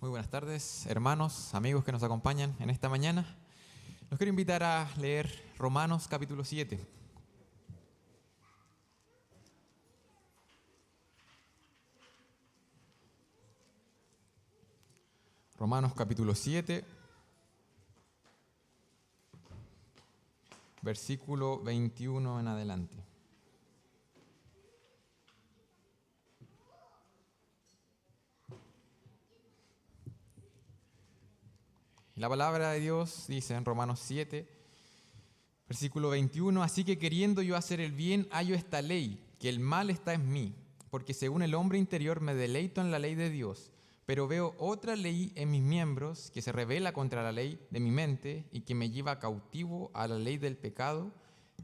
Muy buenas tardes, hermanos, amigos que nos acompañan en esta mañana. Los quiero invitar a leer Romanos capítulo 7. Romanos capítulo 7, versículo 21 en adelante. La palabra de Dios dice en Romanos 7, versículo 21, así que queriendo yo hacer el bien, hallo esta ley, que el mal está en mí, porque según el hombre interior me deleito en la ley de Dios, pero veo otra ley en mis miembros que se rebela contra la ley de mi mente y que me lleva cautivo a la ley del pecado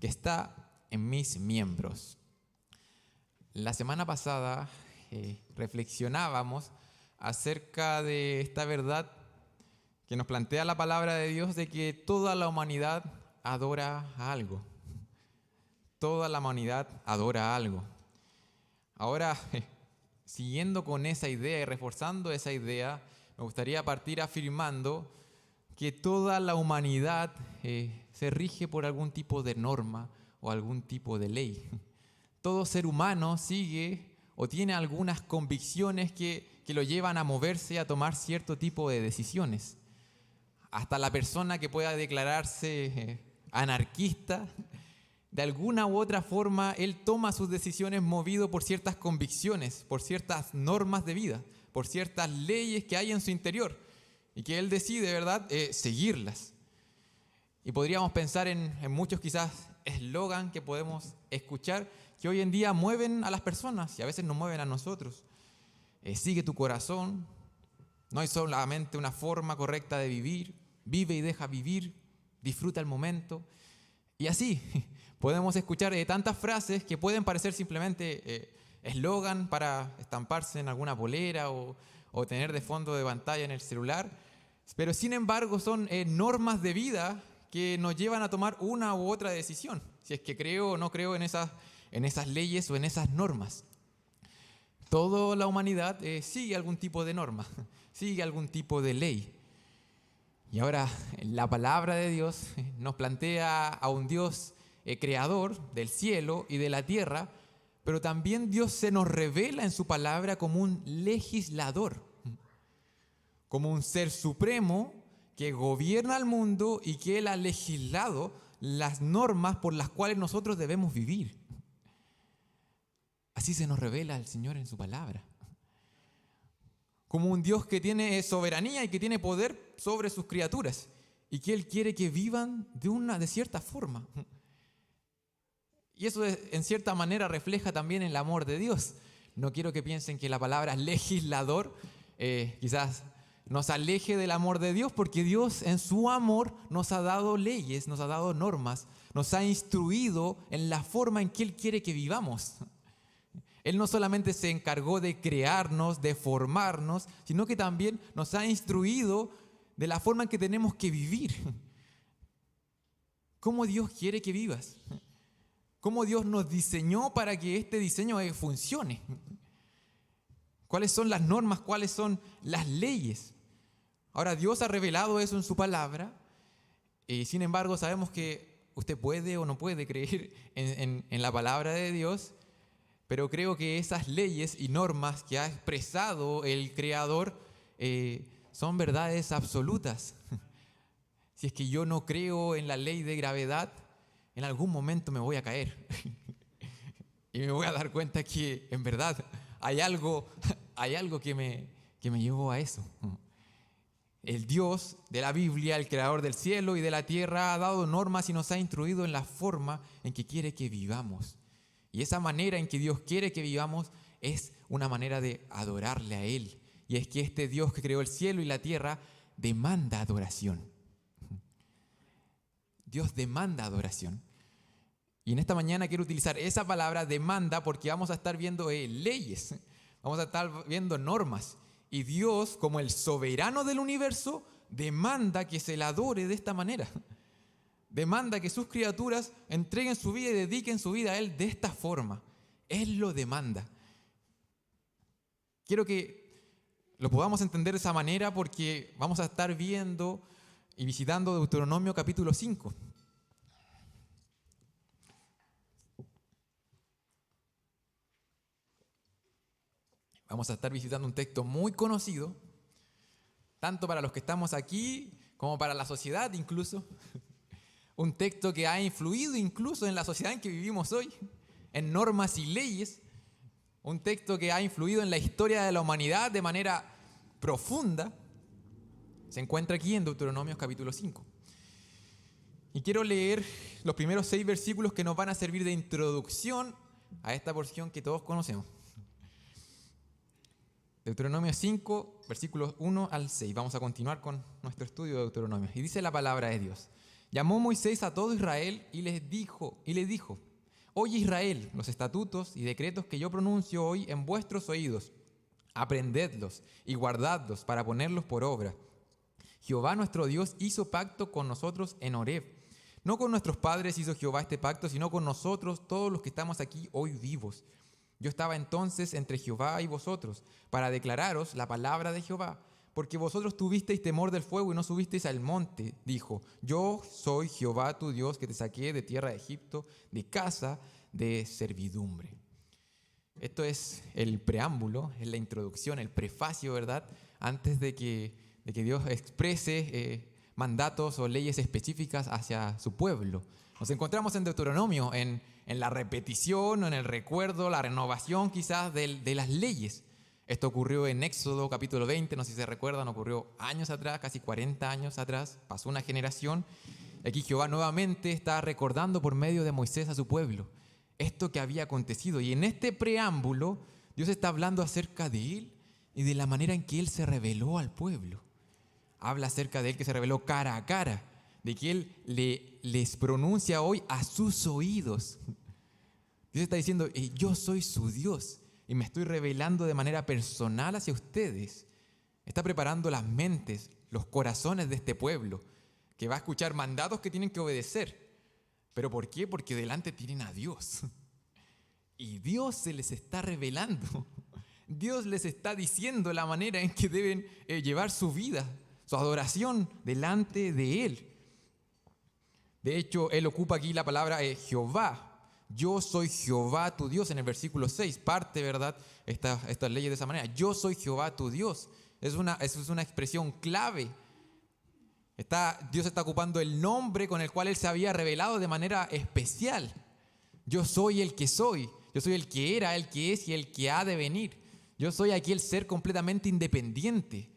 que está en mis miembros. La semana pasada reflexionábamos acerca de esta verdad que nos plantea la palabra de Dios de que toda la humanidad adora a algo. Toda la humanidad adora a algo. Ahora, siguiendo con esa idea y reforzando esa idea, me gustaría partir afirmando que toda la humanidad se rige por algún tipo de norma o algún tipo de ley. Todo ser humano sigue o tiene algunas convicciones que lo llevan a moverse y a tomar cierto tipo de decisiones. Hasta la persona que pueda declararse anarquista, de alguna u otra forma, él toma sus decisiones movido por ciertas convicciones, por ciertas normas de vida, por ciertas leyes que hay en su interior y que él decide, ¿verdad?, seguirlas. Y podríamos pensar en muchos quizás eslogan que podemos escuchar que hoy en día mueven a las personas y a veces nos mueven a nosotros. Sigue tu corazón. No hay solamente una forma correcta de vivir, vive y deja vivir, disfruta el momento. Y así podemos escuchar tantas frases que pueden parecer simplemente eslogan para estamparse en alguna polera o tener de fondo de pantalla en el celular, pero sin embargo son normas de vida que nos llevan a tomar una u otra decisión, si es que creo o no creo en esas leyes o en esas normas. Toda la humanidad sigue algún tipo de norma, sigue algún tipo de ley. Y ahora la palabra de Dios nos plantea a un Dios creador del cielo y de la tierra, pero también Dios se nos revela en su palabra como un legislador, como un ser supremo que gobierna el mundo y que Él ha legislado las normas por las cuales nosotros debemos vivir. Así se nos revela el Señor en su palabra. Como un Dios que tiene soberanía y que tiene poder sobre sus criaturas y que Él quiere que vivan de cierta forma. Y eso en cierta manera refleja también el amor de Dios. No quiero que piensen que la palabra legislador quizás nos aleje del amor de Dios, porque Dios en su amor nos ha dado leyes, nos ha dado normas, nos ha instruido en la forma en que Él quiere que vivamos. Él no solamente se encargó de crearnos, de formarnos, sino que también nos ha instruido de la forma en que tenemos que vivir. ¿Cómo Dios quiere que vivas? ¿Cómo Dios nos diseñó para que este diseño funcione? ¿Cuáles son las normas? ¿Cuáles son las leyes? Ahora, Dios ha revelado eso en su palabra, y sin embargo sabemos que usted puede o no puede creer en la palabra de Dios. Pero creo que esas leyes y normas que ha expresado el Creador son verdades absolutas. Si es que yo no creo en la ley de gravedad, en algún momento me voy a caer. Y me voy a dar cuenta que en verdad hay algo que me llevó a eso. El Dios de la Biblia, el Creador del cielo y de la tierra, ha dado normas y nos ha instruido en la forma en que quiere que vivamos. Y esa manera en que Dios quiere que vivamos es una manera de adorarle a Él. Y es que este Dios que creó el cielo y la tierra demanda adoración. Dios demanda adoración. Y en esta mañana quiero utilizar esa palabra demanda porque vamos a estar viendo leyes, vamos a estar viendo normas. Y Dios, como el soberano del universo, demanda que se le adore de esta manera. Demanda que sus criaturas entreguen su vida y dediquen su vida a Él de esta forma. Él lo demanda. Quiero que lo podamos entender de esa manera porque vamos a estar viendo y visitando Deuteronomio capítulo 5. Vamos a estar visitando un texto muy conocido, tanto para los que estamos aquí como para la sociedad incluso. Un texto que ha influido incluso en la sociedad en que vivimos hoy, en normas y leyes. Un texto que ha influido en la historia de la humanidad de manera profunda. Se encuentra aquí en Deuteronomio capítulo 5. Y quiero leer los primeros 6 versículos que nos van a servir de introducción a esta porción que todos conocemos. Deuteronomio 5, versículos 1 al 6. Vamos a continuar con nuestro estudio de Deuteronomio. Y dice la palabra de Dios. Llamó Moisés a todo Israel y le dijo, oye Israel, los estatutos y decretos que yo pronuncio hoy en vuestros oídos, aprendedlos y guardadlos para ponerlos por obra. Jehová nuestro Dios hizo pacto con nosotros en Horeb. No con nuestros padres hizo Jehová este pacto, sino con nosotros, todos los que estamos aquí hoy vivos. Yo estaba entonces entre Jehová y vosotros, para declararos la palabra de Jehová, porque vosotros tuvisteis temor del fuego y no subisteis al monte. Dijo, yo soy Jehová tu Dios, que te saqué de tierra de Egipto, de casa de servidumbre. Esto es el preámbulo, es la introducción, el prefacio, ¿verdad? Antes de que Dios exprese mandatos o leyes específicas hacia su pueblo. Nos encontramos en Deuteronomio, en la repetición, en el recuerdo, la renovación quizás de las leyes. Esto ocurrió en Éxodo capítulo 20, no sé si se recuerdan, ocurrió años atrás, casi 40 años atrás, pasó una generación. Aquí Jehová nuevamente está recordando por medio de Moisés a su pueblo esto que había acontecido. Y en este preámbulo, Dios está hablando acerca de Él y de la manera en que Él se reveló al pueblo. Habla acerca de Él que se reveló cara a cara, de que Él les pronuncia hoy a sus oídos. Dios está diciendo, yo soy su Dios y me estoy revelando de manera personal hacia ustedes. Está preparando las mentes, los corazones de este pueblo, que va a escuchar mandatos que tienen que obedecer. ¿Pero por qué? Porque delante tienen a Dios. Y Dios se les está revelando. Dios les está diciendo la manera en que deben llevar su vida, su adoración delante de Él. De hecho, Él ocupa aquí la palabra Jehová. Yo soy Jehová tu Dios en el versículo 6. Parte, ¿verdad? Estas leyes de esa manera. Yo soy Jehová tu Dios. Es una expresión clave. Dios está ocupando el nombre con el cual Él se había revelado de manera especial. Yo soy el que soy. Yo soy el que era, el que es y el que ha de venir. Yo soy aquel ser completamente independiente.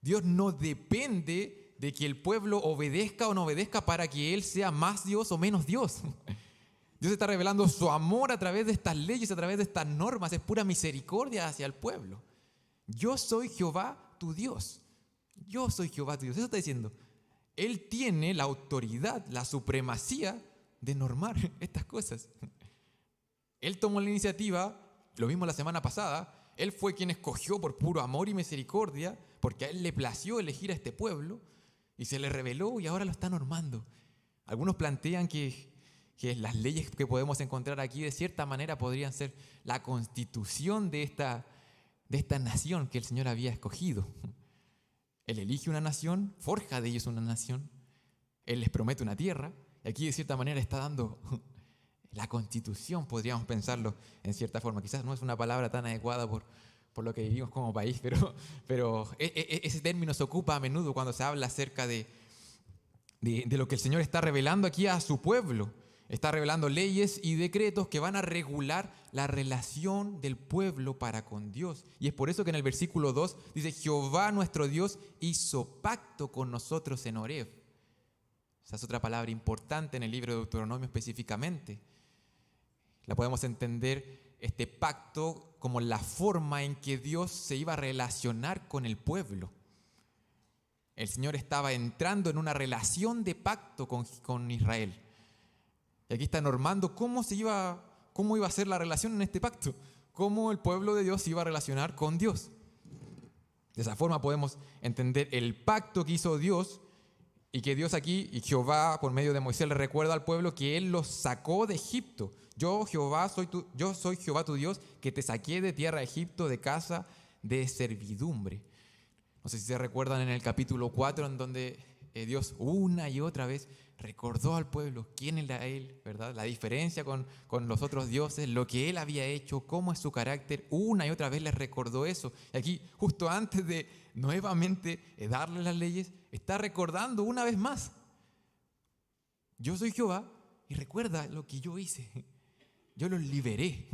Dios no depende de que el pueblo obedezca o no obedezca para que Él sea más Dios o menos Dios. Dios está revelando su amor a través de estas leyes, a través de estas normas. Es pura misericordia hacia el pueblo. Yo soy Jehová tu Dios. Yo soy Jehová tu Dios. Eso está diciendo. Él tiene la autoridad, la supremacía de normar estas cosas. Él tomó la iniciativa, lo mismo la semana pasada. Él fue quien escogió por puro amor y misericordia, porque a Él le plació elegir a este pueblo y se le reveló y ahora lo está normando. Algunos plantean que las leyes que podemos encontrar aquí de cierta manera podrían ser la constitución de esta nación que el Señor había escogido. Él elige una nación, forja de ellos una nación, Él les promete una tierra y aquí de cierta manera está dando la constitución, podríamos pensarlo en cierta forma. Quizás no es una palabra tan adecuada por lo que vivimos como país, pero ese término se ocupa a menudo cuando se habla acerca de lo que el Señor está revelando aquí a su pueblo. Está revelando leyes y decretos que van a regular la relación del pueblo para con Dios. Y es por eso que en el versículo 2 dice, Jehová nuestro Dios hizo pacto con nosotros en Horeb. Esa es otra palabra importante en el libro de Deuteronomio específicamente. La podemos entender este pacto como la forma en que Dios se iba a relacionar con el pueblo. El Señor estaba entrando en una relación de pacto con Israel. Y aquí está normando cómo iba a ser la relación en este pacto, cómo el pueblo de Dios se iba a relacionar con Dios. De esa forma podemos entender el pacto que hizo Dios y que Dios aquí, y Jehová por medio de Moisés le recuerda al pueblo que Él los sacó de Egipto. Yo soy Jehová tu Dios, que te saqué de tierra de Egipto, de casa de servidumbre. No sé si se recuerdan en el capítulo 4, en donde Dios una y otra vez recordó al pueblo quién era Él, ¿verdad? La diferencia con los otros dioses, lo que Él había hecho, cómo es su carácter. Una y otra vez les recordó eso. Y aquí, justo antes de nuevamente darle las leyes, está recordando una vez más: yo soy Jehová y recuerda lo que yo hice. Yo los liberé.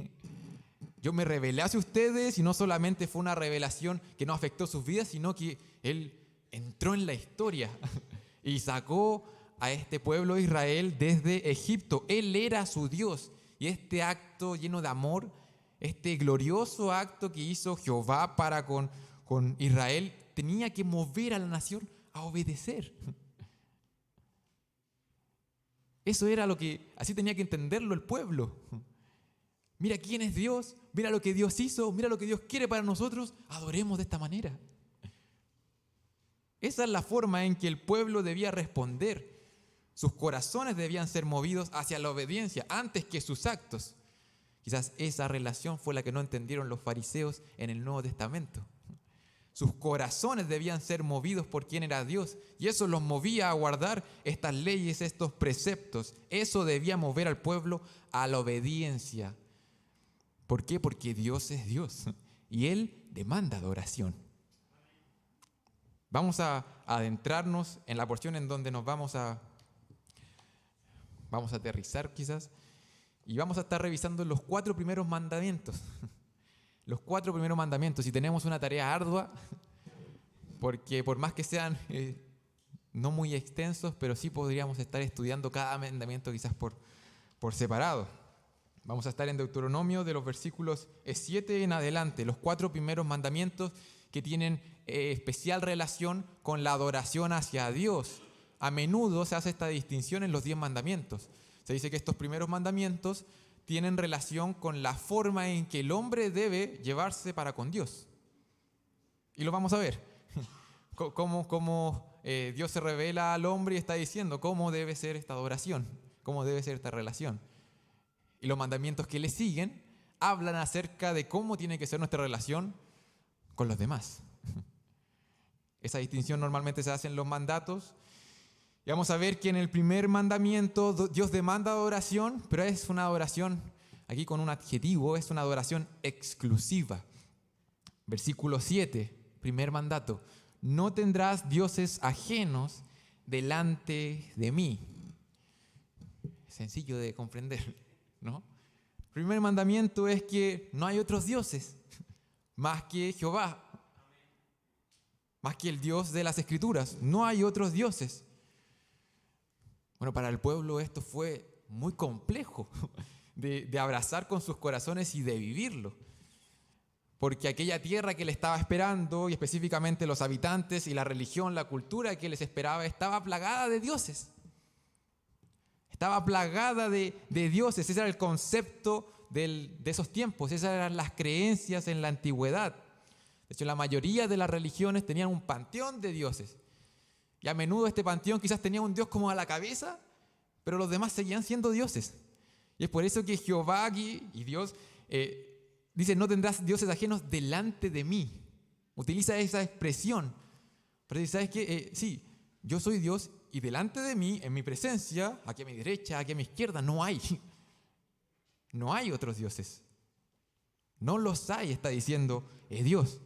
Yo me revelé hacia ustedes, y no solamente fue una revelación que no afectó sus vidas, sino que Él entró en la historia y sacó a este pueblo de Israel desde Egipto. Él era su Dios. Y este acto lleno de amor, este glorioso acto que hizo Jehová para con Israel, tenía que mover a la nación a obedecer. Eso era lo que, así tenía que entenderlo el pueblo. Mira quién es Dios, mira lo que Dios hizo, mira lo que Dios quiere para nosotros, adoremos de esta manera. Esa es la forma en que el pueblo debía responder. Sus corazones debían ser movidos hacia la obediencia antes que sus actos. Quizás esa relación fue la que no entendieron los fariseos en el Nuevo Testamento. Sus corazones debían ser movidos por quién era Dios, y eso los movía a guardar estas leyes, estos preceptos. Eso debía mover al pueblo a la obediencia. ¿Por qué? Porque Dios es Dios y Él demanda adoración. Vamos a adentrarnos en la porción en donde nos vamos a aterrizar quizás, y vamos a estar revisando los 4 primeros mandamientos. Los 4 primeros mandamientos, y tenemos una tarea ardua, porque por más que sean no muy extensos, pero sí podríamos estar estudiando cada mandamiento quizás por separado. Vamos a estar en Deuteronomio de los versículos 7 en adelante, los 4 primeros mandamientos que tienen especial relación con la adoración hacia Dios. A menudo se hace esta distinción en los 10 mandamientos. Se dice que estos primeros mandamientos tienen relación con la forma en que el hombre debe llevarse para con Dios. Y lo vamos a ver. Cómo Dios se revela al hombre y está diciendo cómo debe ser esta adoración, cómo debe ser esta relación. Y los mandamientos que le siguen hablan acerca de cómo tiene que ser nuestra relación con los demás. Esa distinción normalmente se hace en los mandatos. Y vamos a ver que en el primer mandamiento Dios demanda adoración, pero es una adoración, aquí con un adjetivo, es una adoración exclusiva. Versículo 7, primer mandato: no tendrás dioses ajenos delante de mí. Sencillo de comprender, ¿no? El primer mandamiento es que no hay otros dioses más que Jehová, más que el Dios de las Escrituras. No hay otros dioses. Bueno, para el pueblo esto fue muy complejo de abrazar con sus corazones y de vivirlo. Porque aquella tierra que le estaba esperando, y específicamente los habitantes y la religión, la cultura que les esperaba, estaba plagada de dioses. Estaba plagada de dioses. Ese era el concepto de esos tiempos. Esas eran las creencias en la antigüedad. De hecho, la mayoría de las religiones tenían un panteón de dioses. Y a menudo este panteón quizás tenía un dios como a la cabeza, pero los demás seguían siendo dioses. Y es por eso que Jehová aquí, y Dios, dice: no tendrás dioses ajenos delante de mí. Utiliza esa expresión. Pero dice: ¿sabes qué? Sí, yo soy Dios, y delante de mí, en mi presencia, aquí a mi derecha, aquí a mi izquierda, no hay otros dioses. No los hay, está diciendo Dios.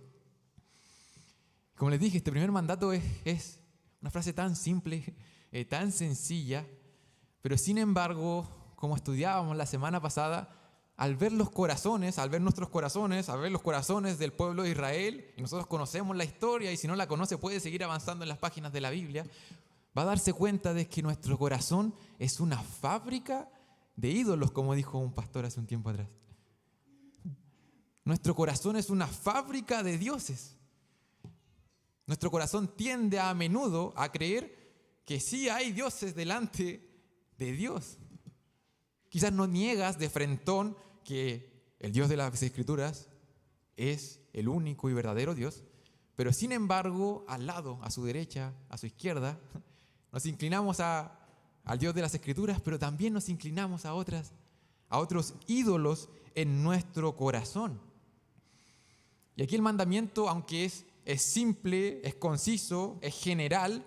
Como les dije, este primer mandato es una frase tan simple, tan sencilla, pero sin embargo, como estudiábamos la semana pasada, al ver nuestros corazones, al ver los corazones del pueblo de Israel, y nosotros conocemos la historia, y si no la conoce puede seguir avanzando en las páginas de la Biblia, va a darse cuenta de que nuestro corazón es una fábrica de ídolos, como dijo un pastor hace un tiempo atrás. Nuestro corazón es una fábrica de dioses. Nuestro corazón tiende a menudo a creer que sí hay dioses delante de Dios. Quizás no niegas de frentón que el Dios de las Escrituras es el único y verdadero Dios, pero sin embargo, al lado, a su derecha, a su izquierda, nos inclinamos al Dios de las Escrituras, pero también nos inclinamos a otros ídolos en nuestro corazón. Y aquí el mandamiento, aunque es simple, es conciso, es general,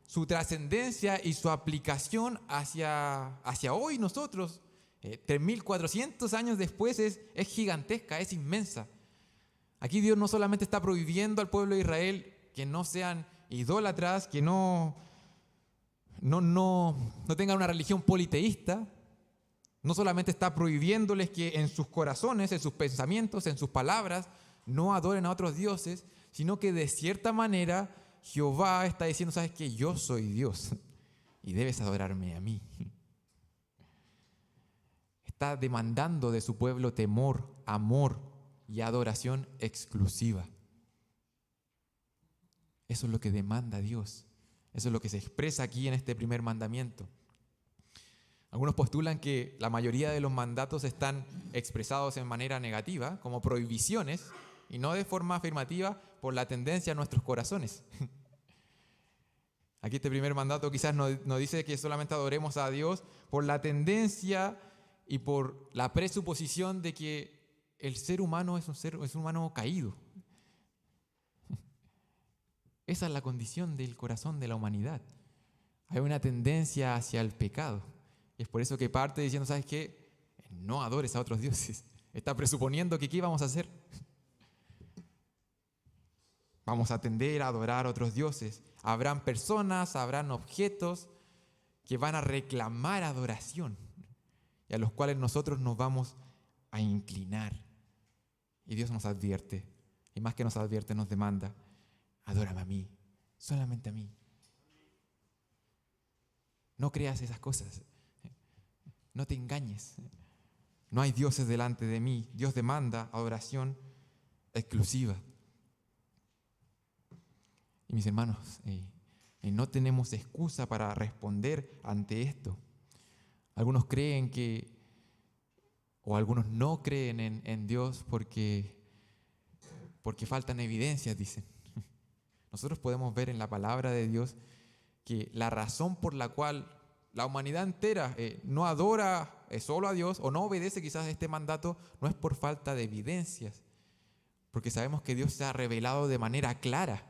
su trascendencia y su aplicación hacia hoy nosotros, 3.400 años después, es gigantesca, es inmensa. Aquí Dios no solamente está prohibiendo al pueblo de Israel que no sean idólatras, que no tengan una religión politeísta. No solamente está prohibiéndoles que en sus corazones, en sus pensamientos, en sus palabras, no adoren a otros dioses, sino que de cierta manera Jehová está diciendo, ¿sabes qué? Yo soy Dios y debes adorarme a mí. Está demandando de su pueblo temor, amor y adoración exclusiva. Eso es lo que demanda Dios. Eso es lo que se expresa aquí en este primer mandamiento. Algunos postulan que la mayoría de los mandatos están expresados en manera negativa, como prohibiciones, y no de forma afirmativa por la tendencia a nuestros corazones. Aquí este primer mandato quizás no dice que solamente adoremos a Dios por la tendencia y por la presuposición de que el ser humano es un humano caído. Esa es la condición del corazón de la humanidad. Hay una tendencia hacia el pecado. Y es por eso que parte diciendo, ¿sabes qué? No adores a otros dioses. Está presuponiendo que ¿qué vamos a hacer? Vamos a tender a adorar a otros dioses. Habrán personas, habrán objetos que van a reclamar adoración y a los cuales nosotros nos vamos a inclinar. Y Dios nos advierte, y más que nos advierte, nos demanda, adórame a mí, solamente a mí. No creas esas cosas, no te engañes. No hay dioses delante de mí. Dios demanda adoración exclusiva. Y mis hermanos, no tenemos excusa para responder ante esto. Algunos creen o algunos no creen en Dios porque faltan evidencias, dicen. Nosotros podemos ver en la palabra de Dios que la razón por la cual la humanidad entera no adora solo a Dios o no obedece quizás este mandato no es por falta de evidencias, porque sabemos que Dios se ha revelado de manera clara.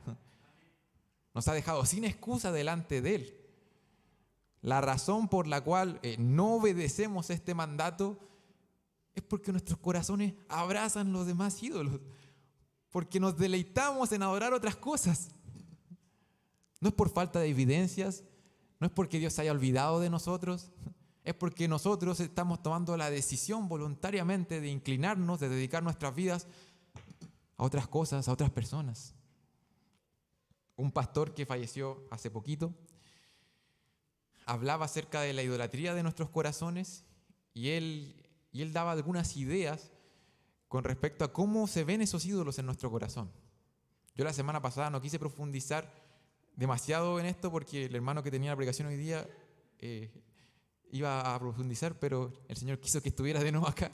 Nos ha dejado sin excusa delante de Él. La razón por la cual no obedecemos este mandato es porque nuestros corazones abrazan los demás ídolos, porque nos deleitamos en adorar otras cosas. No es por falta de evidencias, no es porque Dios se haya olvidado de nosotros, es porque nosotros estamos tomando la decisión voluntariamente de inclinarnos, de dedicar nuestras vidas a otras cosas, a otras personas. Un pastor que falleció hace poquito hablaba acerca de la idolatría de nuestros corazones y él daba algunas ideas con respecto a cómo se ven esos ídolos en nuestro corazón. Yo la semana pasada no quise profundizar demasiado en esto porque el hermano que tenía la predicación hoy día iba a profundizar, pero el Señor quiso que estuviera de nuevo acá.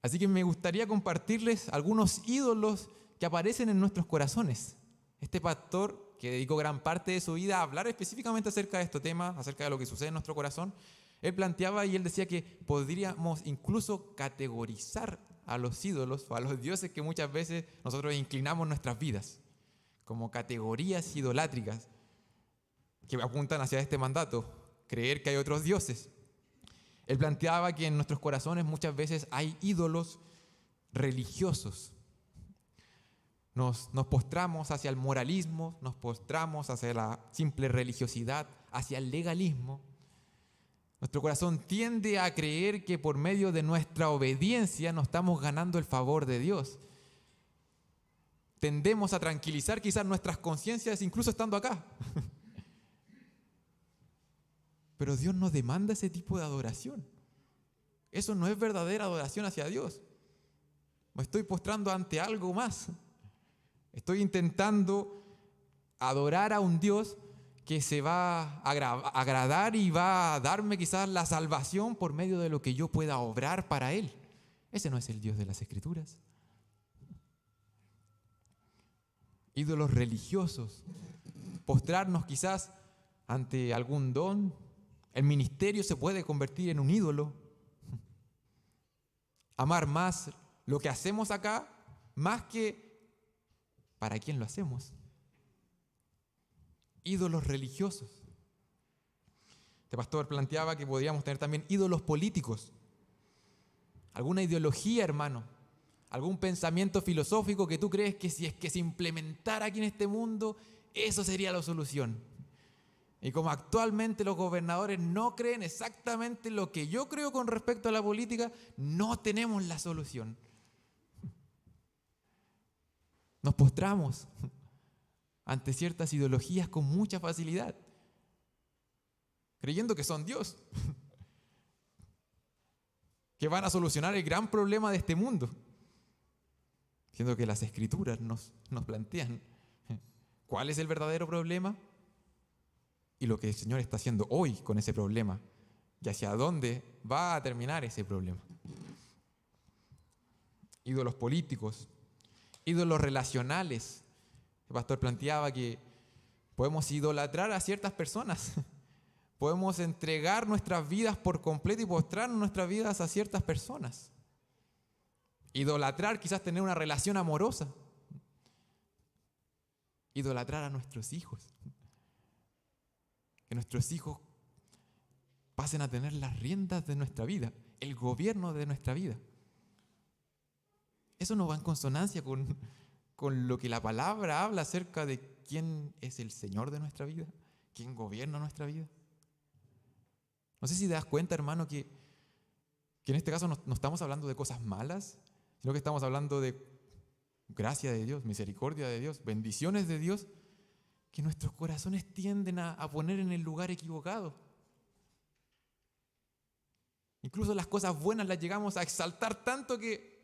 Así que me gustaría compartirles algunos ídolos que aparecen en nuestros corazones. Este pastor, que dedicó gran parte de su vida a hablar específicamente acerca de este tema, acerca de lo que sucede en nuestro corazón, él planteaba y él decía que podríamos incluso categorizar a los ídolos o a los dioses que muchas veces nosotros inclinamos nuestras vidas como categorías idolátricas que apuntan hacia este mandato, creer que hay otros dioses. Él planteaba que en nuestros corazones muchas veces hay ídolos religiosos. Nos postramos hacia el moralismo, nos postramos hacia la simple religiosidad, hacia el legalismo. Nuestro corazón tiende a creer que por medio de nuestra obediencia nos estamos ganando el favor de Dios. Tendemos a tranquilizar quizás nuestras conciencias incluso estando acá. Pero Dios no demanda ese tipo de adoración. Eso no es verdadera adoración hacia Dios. Me estoy postrando ante algo más. Estoy intentando adorar a un Dios que se va a agradar y va a darme quizás la salvación por medio de lo que yo pueda obrar para Él. Ese no es el Dios de las Escrituras. Ídolos religiosos, postrarnos quizás ante algún don. El ministerio se puede convertir en un ídolo. Amar más lo que hacemos acá más que para quién lo hacemos. Ídolos religiosos. Este pastor planteaba que podríamos tener también ídolos políticos. Alguna ideología, hermano, algún pensamiento filosófico que tú crees que si es que se implementara aquí en este mundo, eso sería la solución. Y como actualmente los gobernadores no creen exactamente lo que yo creo con respecto a la política, no tenemos la solución. Nos postramos ante ciertas ideologías con mucha facilidad, creyendo que son Dios, que van a solucionar el gran problema de este mundo, siendo que las Escrituras nos plantean cuál es el verdadero problema y lo que el Señor está haciendo hoy con ese problema y hacia dónde va a terminar ese problema. Ídolos políticos, ídolos relacionales. El pastor planteaba que podemos idolatrar a ciertas personas. Podemos entregar nuestras vidas por completo y postrar nuestras vidas a ciertas personas. Idolatrar, quizás tener una relación amorosa. Idolatrar a nuestros hijos. Que nuestros hijos pasen a tener las riendas de nuestra vida, el gobierno de nuestra vida. Eso no va en consonancia con lo que la palabra habla acerca de quién es el Señor de nuestra vida, quién gobierna nuestra vida. No sé si te das cuenta, hermano, que en este caso no estamos hablando de cosas malas, sino que estamos hablando de gracia de Dios, misericordia de Dios, bendiciones de Dios, que nuestros corazones tienden a poner en el lugar equivocado. Incluso las cosas buenas las llegamos a exaltar tanto que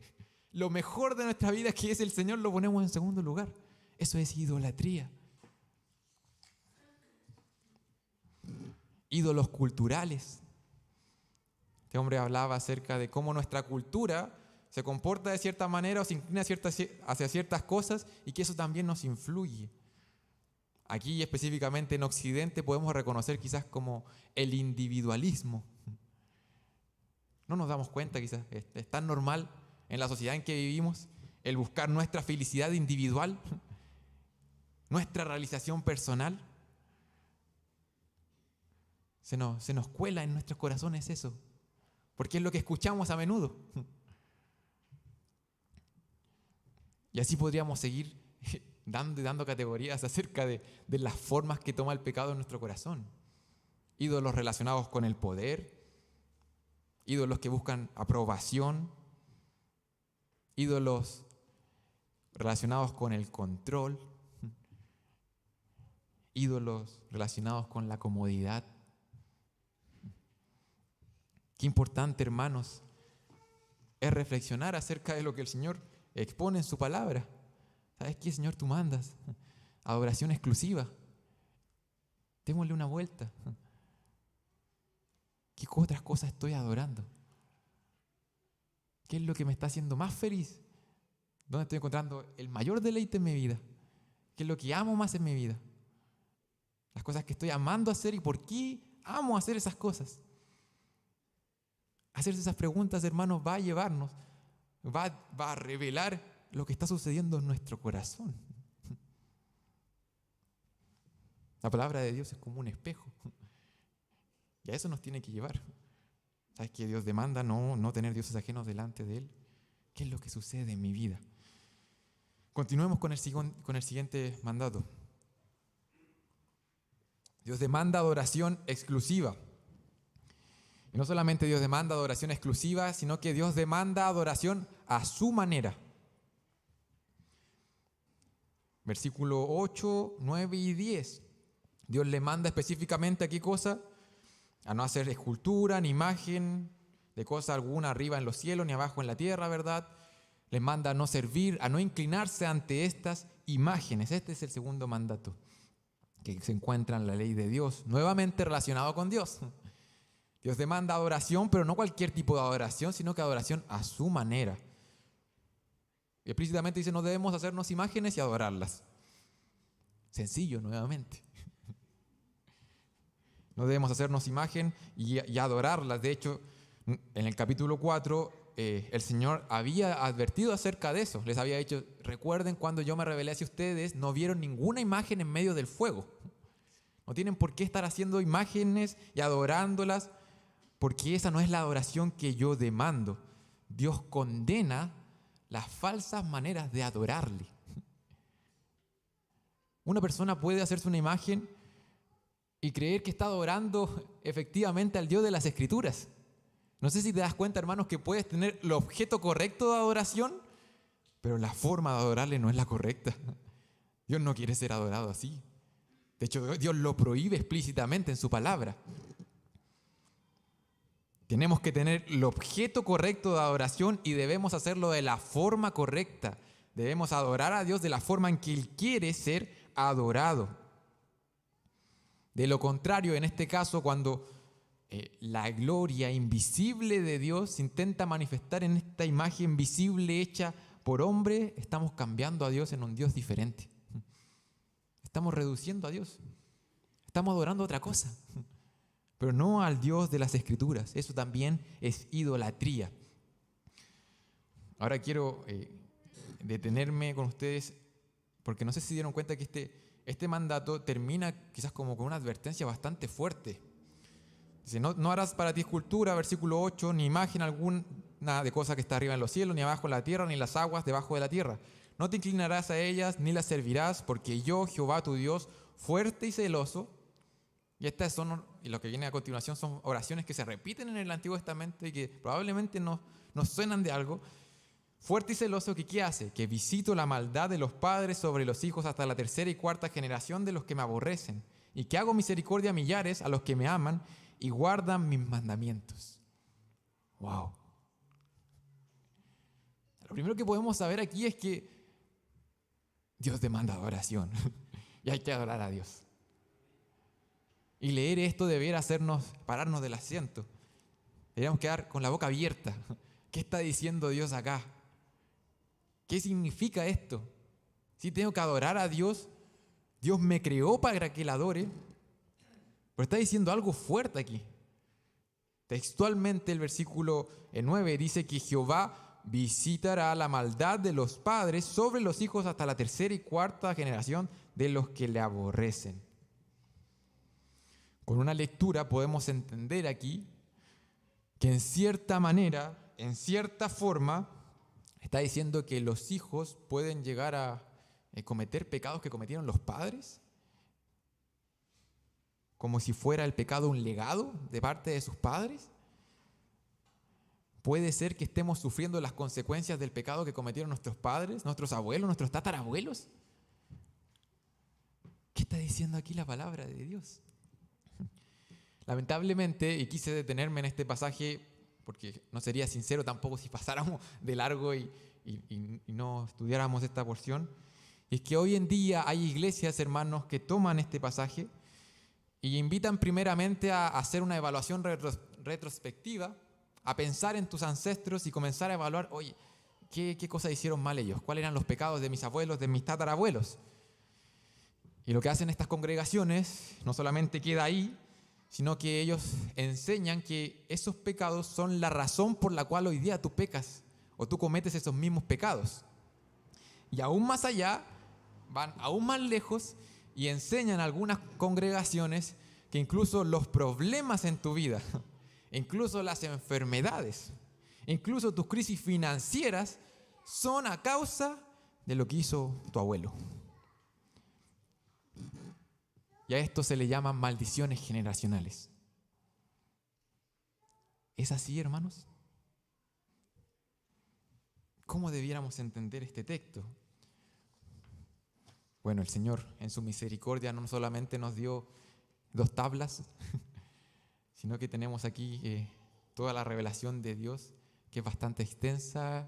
lo mejor de nuestra vida, que es el Señor, lo ponemos en segundo lugar. Eso es idolatría. Ídolos culturales. Este hombre hablaba acerca de cómo nuestra cultura se comporta de cierta manera o se inclina hacia ciertas cosas y que eso también nos influye. Aquí específicamente en Occidente podemos reconocer quizás como el individualismo. No nos damos cuenta quizás, es tan normal en la sociedad en que vivimos el buscar nuestra felicidad individual, nuestra realización personal. Se nos cuela en nuestros corazones eso, porque es lo que escuchamos a menudo. Y así podríamos seguir dando categorías acerca de las formas que toma el pecado en nuestro corazón. Ídolos relacionados con el poder, ídolos que buscan aprobación, ídolos relacionados con el control, ídolos relacionados con la comodidad. Qué importante, hermanos, es reflexionar acerca de lo que el Señor expone en su palabra. ¿Sabes qué, Señor? Tú mandas adoración exclusiva. Démosle una vuelta. ¿Qué otras cosas estoy adorando? ¿Qué es lo que me está haciendo más feliz? ¿Dónde estoy encontrando el mayor deleite en mi vida? ¿Qué es lo que amo más en mi vida? Las cosas que estoy amando hacer y por qué amo hacer esas cosas. Hacerse esas preguntas, hermanos, va a llevarnos, va a revelar lo que está sucediendo en nuestro corazón. La palabra de Dios es como un espejo. Y a eso nos tiene que llevar. ¿Sabes que Dios demanda no tener dioses ajenos delante de Él? ¿Qué es lo que sucede en mi vida? Continuemos con el siguiente mandato. Dios demanda adoración exclusiva. Y no solamente Dios demanda adoración exclusiva, sino que Dios demanda adoración a su manera. Versículo 8, 9 y 10. Dios le manda específicamente a qué cosa: a no hacer escultura ni imagen de cosa alguna arriba en los cielos ni abajo en la tierra, ¿verdad? Les manda a no servir, a no inclinarse ante estas imágenes. Este es el segundo mandato que se encuentra en la ley de Dios, nuevamente relacionado con Dios. Dios demanda adoración, pero no cualquier tipo de adoración, sino que adoración a su manera. Y explícitamente dice: no debemos hacernos imágenes y adorarlas. Sencillo, nuevamente. No debemos hacernos imagen y adorarlas. De hecho, en el capítulo 4, el Señor había advertido acerca de eso. Les había dicho, recuerden cuando yo me revelé hacia ustedes, no vieron ninguna imagen en medio del fuego. No tienen por qué estar haciendo imágenes y adorándolas, porque esa no es la adoración que yo demando. Dios condena las falsas maneras de adorarle. Una persona puede hacerse una imagen y creer que está adorando efectivamente al Dios de las Escrituras. No sé si te das cuenta, hermanos, que puedes tener el objeto correcto de adoración, pero la forma de adorarle no es la correcta. Dios no quiere ser adorado así. De hecho, Dios lo prohíbe explícitamente en su palabra. Tenemos que tener el objeto correcto de adoración y debemos hacerlo de la forma correcta. Debemos adorar a Dios de la forma en que Él quiere ser adorado. De lo contrario, en este caso, cuando la gloria invisible de Dios se intenta manifestar en esta imagen visible hecha por hombre, estamos cambiando a Dios en un Dios diferente. Estamos reduciendo a Dios. Estamos adorando otra cosa, pero no al Dios de las Escrituras. Eso también es idolatría. Ahora quiero detenerme con ustedes, porque no sé si dieron cuenta que este mandato termina quizás como con una advertencia bastante fuerte. Dice, no harás para ti escultura, versículo 8, ni imagen alguna de cosa que está arriba en los cielos, ni abajo en la tierra, ni las aguas debajo de la tierra. No te inclinarás a ellas, ni las servirás, porque yo, Jehová tu Dios, fuerte y celoso. Y lo que viene a continuación son oraciones que se repiten en el Antiguo Testamento y que probablemente nos suenan de algo. Fuerte y celoso, que ¿qué hace? Que visito la maldad de los padres sobre los hijos hasta la tercera y cuarta generación de los que me aborrecen, y que hago misericordia a millares a los que me aman y guardan mis mandamientos. ¡Wow! Lo primero que podemos saber aquí es que Dios demanda adoración y hay que adorar a Dios. Y leer esto debiera hacernos pararnos del asiento. Deberíamos quedar con la boca abierta. ¿Qué está diciendo Dios acá? ¿Qué significa esto? Si tengo que adorar a Dios, Dios me creó para que la adore, pero está diciendo algo fuerte aquí. Textualmente el versículo 9 dice que Jehová visitará la maldad de los padres sobre los hijos hasta la tercera y cuarta generación de los que le aborrecen. Con una lectura podemos entender aquí que en cierta manera, en cierta forma, está diciendo que los hijos pueden llegar a cometer pecados que cometieron los padres, como si fuera el pecado un legado de parte de sus padres. Puede ser que estemos sufriendo las consecuencias del pecado que cometieron nuestros padres, nuestros abuelos, nuestros tatarabuelos. ¿Qué está diciendo aquí la palabra de Dios? Lamentablemente, y quise detenerme en este pasaje porque no sería sincero tampoco si pasáramos de largo y no estudiáramos esta porción, es que hoy en día hay iglesias, hermanos, que toman este pasaje y invitan primeramente a hacer una evaluación retrospectiva, a pensar en tus ancestros y comenzar a evaluar, oye, ¿qué cosas hicieron mal ellos? ¿Cuáles eran los pecados de mis abuelos, de mis tatarabuelos? Y lo que hacen estas congregaciones no solamente queda ahí, sino que ellos enseñan que esos pecados son la razón por la cual hoy día tú pecas o tú cometes esos mismos pecados. Y aún más allá, van aún más lejos y enseñan a algunas congregaciones que incluso los problemas en tu vida, incluso las enfermedades, incluso tus crisis financieras son a causa de lo que hizo tu abuelo. Y a esto se le llaman maldiciones generacionales. ¿Es así, hermanos? ¿Cómo debiéramos entender este texto? Bueno, el Señor en su misericordia no solamente nos dio 2 tablas, sino que tenemos aquí toda la revelación de Dios, que es bastante extensa,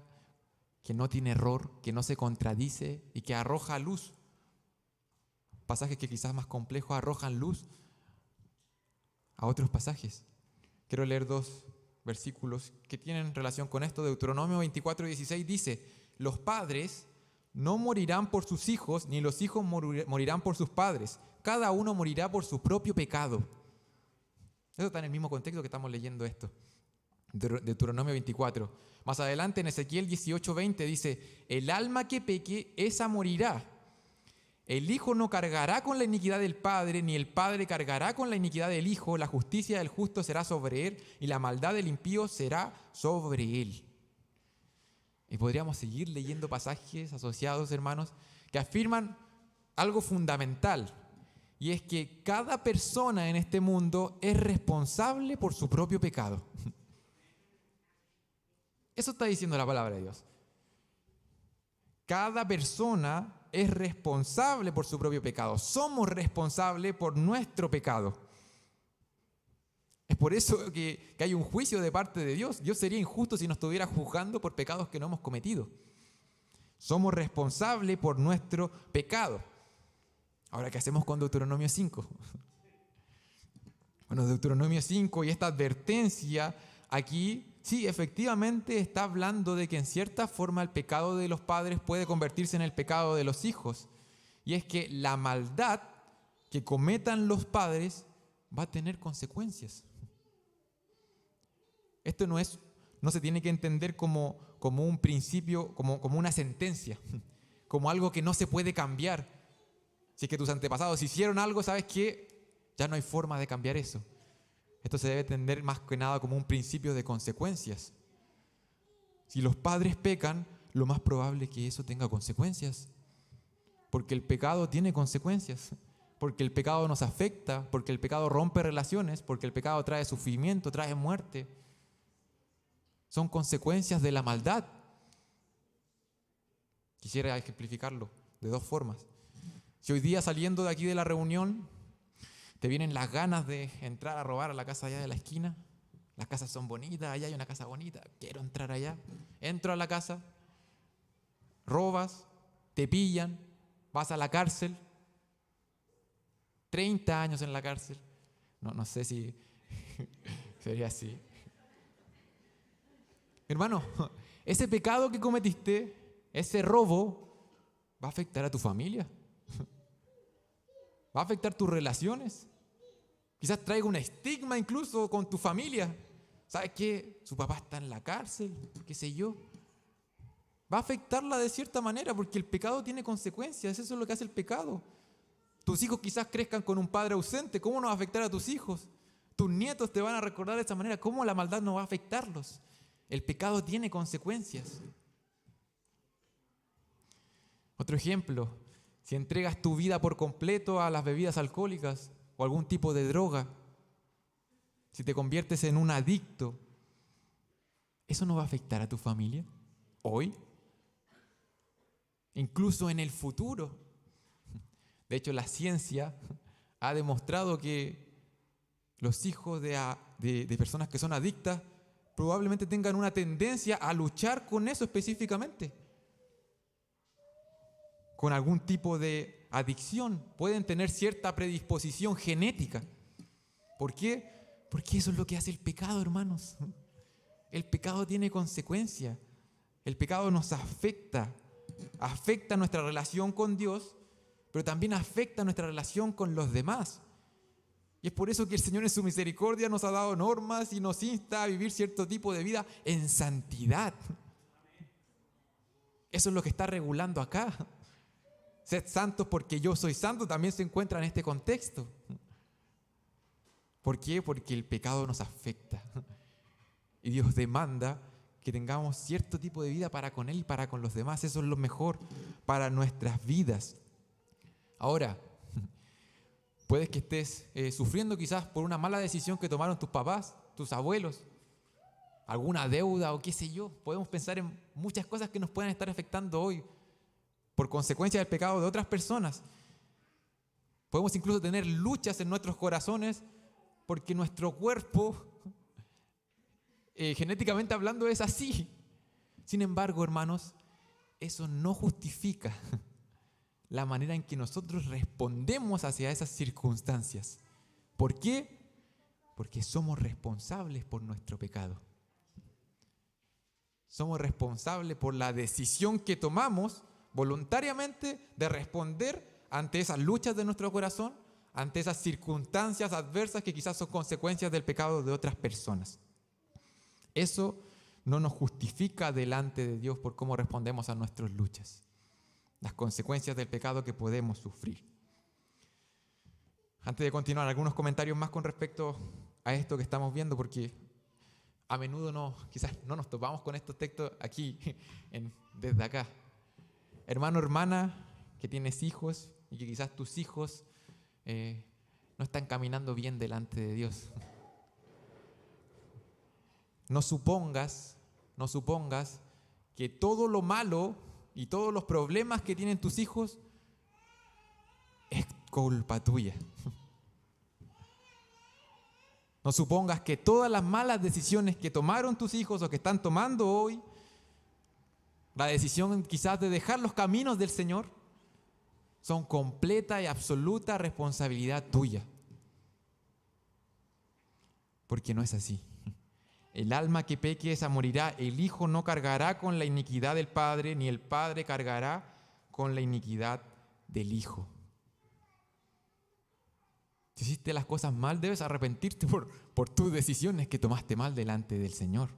que no tiene error, que no se contradice y que arroja luz. Pasajes que quizás más complejos arrojan luz a otros pasajes. Quiero leer 2 versículos que tienen relación con esto. Deuteronomio 24:16 dice: los padres no morirán por sus hijos, ni los hijos morirán por sus padres. Cada uno morirá por su propio pecado. Eso está en el mismo contexto que estamos leyendo esto. Deuteronomio 24. Más adelante en Ezequiel 18:20 dice, el alma que peque, esa morirá. El hijo no cargará con la iniquidad del padre, ni el padre cargará con la iniquidad del hijo. La justicia del justo será sobre él, y la maldad del impío será sobre él. Y podríamos seguir leyendo pasajes asociados, hermanos, que afirman algo fundamental, y es que cada persona en este mundo es responsable por su propio pecado. Eso está diciendo la palabra de Dios. Cada persona es responsable por su propio pecado. Somos responsables por nuestro pecado. Es por eso que hay un juicio de parte de Dios. Dios sería injusto si nos estuviera juzgando por pecados que no hemos cometido. Somos responsables por nuestro pecado. Ahora, ¿qué hacemos con Deuteronomio 5? Bueno, Deuteronomio 5 y esta advertencia aquí, sí, efectivamente está hablando de que en cierta forma el pecado de los padres puede convertirse en el pecado de los hijos. Y es que la maldad que cometan los padres va a tener consecuencias. Esto no se tiene que entender como un principio, como una sentencia, como algo que no se puede cambiar. Si es que tus antepasados hicieron algo, ¿sabes qué? Ya no hay forma de cambiar eso. Esto se debe entender más que nada como un principio de consecuencias. Si los padres pecan, lo más probable es que eso tenga consecuencias. Porque el pecado tiene consecuencias. Porque el pecado nos afecta, porque el pecado rompe relaciones, porque el pecado trae sufrimiento, trae muerte. Son consecuencias de la maldad. Quisiera ejemplificarlo de dos formas. Si hoy día saliendo de aquí de la reunión te vienen las ganas de entrar a robar a la casa allá de la esquina, las casas son bonitas, allá hay una casa bonita, quiero entrar allá, entro a la casa, robas, te pillan, vas a la cárcel, 30 años en la cárcel, no sé si sería así. Hermano, ese pecado que cometiste, ese robo, va a afectar a tu familia. Va a afectar tus relaciones. Quizás traiga un estigma incluso con tu familia. ¿Sabes qué? Su papá está en la cárcel, qué sé yo. Va a afectarla de cierta manera porque el pecado tiene consecuencias. Eso es lo que hace el pecado. Tus hijos quizás crezcan con un padre ausente. ¿Cómo no va a afectar a tus hijos? Tus nietos te van a recordar de esa manera. ¿Cómo la maldad no va a afectarlos? El pecado tiene consecuencias. Otro ejemplo. Si entregas tu vida por completo a las bebidas alcohólicas o algún tipo de droga, si te conviertes en un adicto, ¿eso no va a afectar a tu familia hoy? Incluso en el futuro. De hecho, la ciencia ha demostrado que los hijos de personas que son adictas probablemente tengan una tendencia a luchar con eso específicamente. Con algún tipo de adicción, pueden tener cierta predisposición genética. ¿Por qué? Porque eso es lo que hace el pecado, hermanos. El pecado tiene consecuencias. El pecado nos afecta nuestra relación con Dios, pero también afecta nuestra relación con los demás. Y es por eso que el Señor en su misericordia nos ha dado normas y nos insta a vivir cierto tipo de vida en santidad. Eso es lo que está regulando acá. Sed santos porque yo soy santo también se encuentra en este contexto. ¿Por qué? Porque el pecado nos afecta. Y Dios demanda que tengamos cierto tipo de vida para con Él y para con los demás. Eso es lo mejor para nuestras vidas. Ahora, puedes que estés sufriendo quizás por una mala decisión que tomaron tus papás, tus abuelos, alguna deuda o qué sé yo. Podemos pensar en muchas cosas que nos pueden estar afectando hoy por consecuencia del pecado de otras personas. Podemos incluso tener luchas en nuestros corazones porque nuestro cuerpo, genéticamente hablando, es así. Sin embargo, hermanos, eso no justifica la manera en que nosotros respondemos hacia esas circunstancias. ¿Por qué? Porque somos responsables por nuestro pecado. Somos responsables por la decisión que tomamos voluntariamente de responder ante esas luchas de nuestro corazón, ante esas circunstancias adversas que quizás son consecuencias del pecado de otras personas. Eso no nos justifica delante de Dios por cómo respondemos a nuestras luchas, las consecuencias del pecado que podemos sufrir. Antes de continuar, algunos comentarios más con respecto a esto que estamos viendo, porque a menudo quizás no nos topamos con estos textos aquí, desde acá. Hermano, hermana, que tienes hijos y que quizás tus hijos no están caminando bien delante de Dios. No supongas que todo lo malo y todos los problemas que tienen tus hijos es culpa tuya. No supongas que todas las malas decisiones que tomaron tus hijos o que están tomando hoy, la decisión quizás de dejar los caminos del Señor, son completa y absoluta responsabilidad tuya. Porque no es así. El alma que peque esa morirá, el hijo no cargará con la iniquidad del padre, ni el padre cargará con la iniquidad del hijo. Si hiciste las cosas mal, debes arrepentirte por tus decisiones que tomaste mal delante del Señor.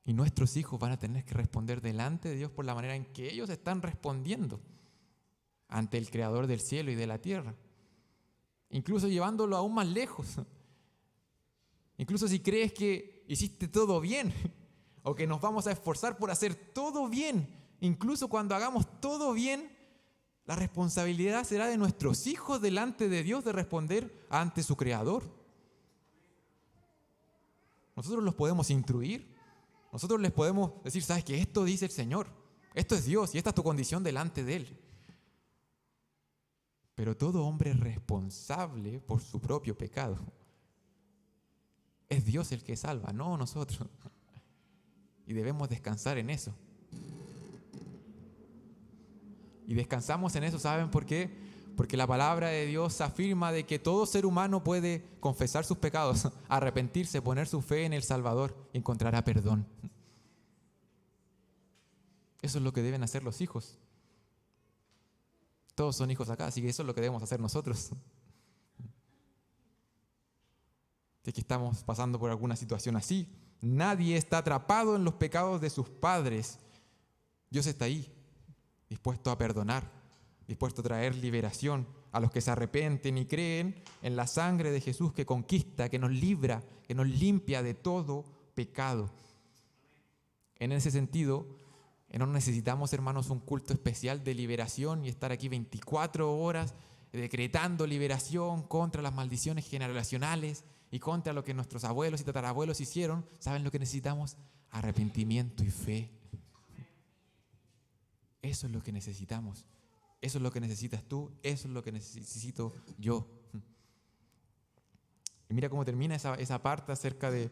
Y nuestros hijos van a tener que responder delante de Dios por la manera en que ellos están respondiendo ante el Creador del cielo y de la tierra. Incluso llevándolo aún más lejos. Incluso si crees que hiciste todo bien o que nos vamos a esforzar por hacer todo bien, incluso cuando hagamos todo bien, la responsabilidad será de nuestros hijos delante de Dios de responder ante su Creador. Nosotros los podemos instruir, nosotros les podemos decir, sabes que esto dice el Señor, esto es Dios y esta es tu condición delante de Él. Pero todo hombre es responsable por su propio pecado. Es Dios el que salva, no nosotros. Y debemos descansar en eso. Y descansamos en eso, ¿saben por qué? Porque la palabra de Dios afirma de que todo ser humano puede confesar sus pecados, arrepentirse, poner su fe en el Salvador y encontrará perdón. Eso es lo que deben hacer los hijos. Todos son hijos acá, así que eso es lo que debemos hacer nosotros. Si es que estamos pasando por alguna situación así, nadie está atrapado en los pecados de sus padres. Dios está ahí, dispuesto a perdonar, dispuesto a traer liberación a los que se arrepienten y creen en la sangre de Jesús que conquista, que nos libra, que nos limpia de todo pecado. En ese sentido, no necesitamos, hermanos, un culto especial de liberación y estar aquí 24 horas decretando liberación contra las maldiciones generacionales y contra lo que nuestros abuelos y tatarabuelos hicieron. ¿Saben lo que necesitamos? Arrepentimiento y fe. Eso es lo que necesitamos. Eso es lo que necesitas tú. Eso es lo que necesito yo. Y mira cómo termina esa parte acerca de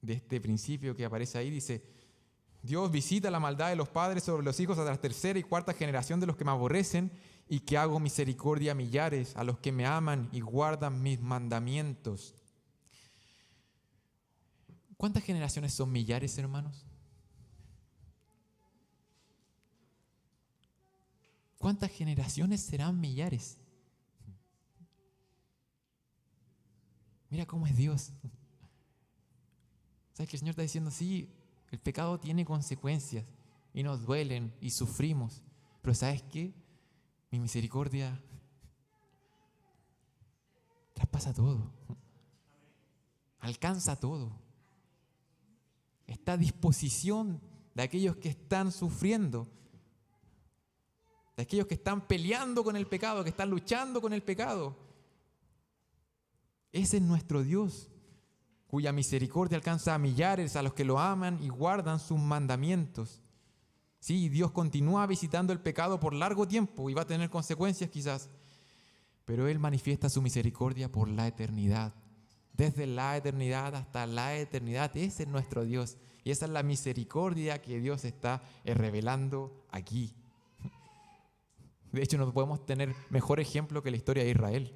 este principio que aparece ahí. Dice, Dios visita la maldad de los padres sobre los hijos hasta la tercera y cuarta generación de los que me aborrecen, y que hago misericordia a millares, a los que me aman y guardan mis mandamientos. ¿Cuántas generaciones son millares, hermanos? ¿Cuántas generaciones serán millares? Mira cómo es Dios. ¿Sabes que el Señor está diciendo, sí, el pecado tiene consecuencias y nos duelen y sufrimos, pero ¿sabes qué? Mi misericordia traspasa todo, alcanza todo, está a disposición de aquellos que están sufriendo, de aquellos que están peleando con el pecado, que están luchando con el pecado. Ese es nuestro Dios, cuya misericordia alcanza a millares, a los que lo aman y guardan sus mandamientos. Sí, Dios continúa visitando el pecado por largo tiempo y va a tener consecuencias quizás, pero Él manifiesta su misericordia por la eternidad. Desde la eternidad hasta la eternidad, ese es nuestro Dios. Y esa es la misericordia que Dios está revelando aquí. De hecho, no podemos tener mejor ejemplo que la historia de Israel.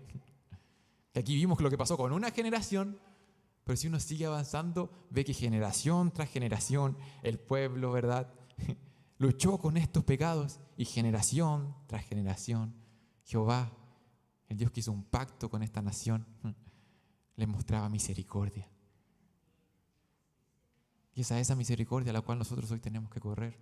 Que aquí vimos lo que pasó con una generación, pero si uno sigue avanzando, ve que generación tras generación, el pueblo, ¿verdad?, luchó con estos pecados, y generación tras generación, Jehová, el Dios que hizo un pacto con esta nación, les mostraba misericordia. Y es a esa misericordia a la cual nosotros hoy tenemos que correr.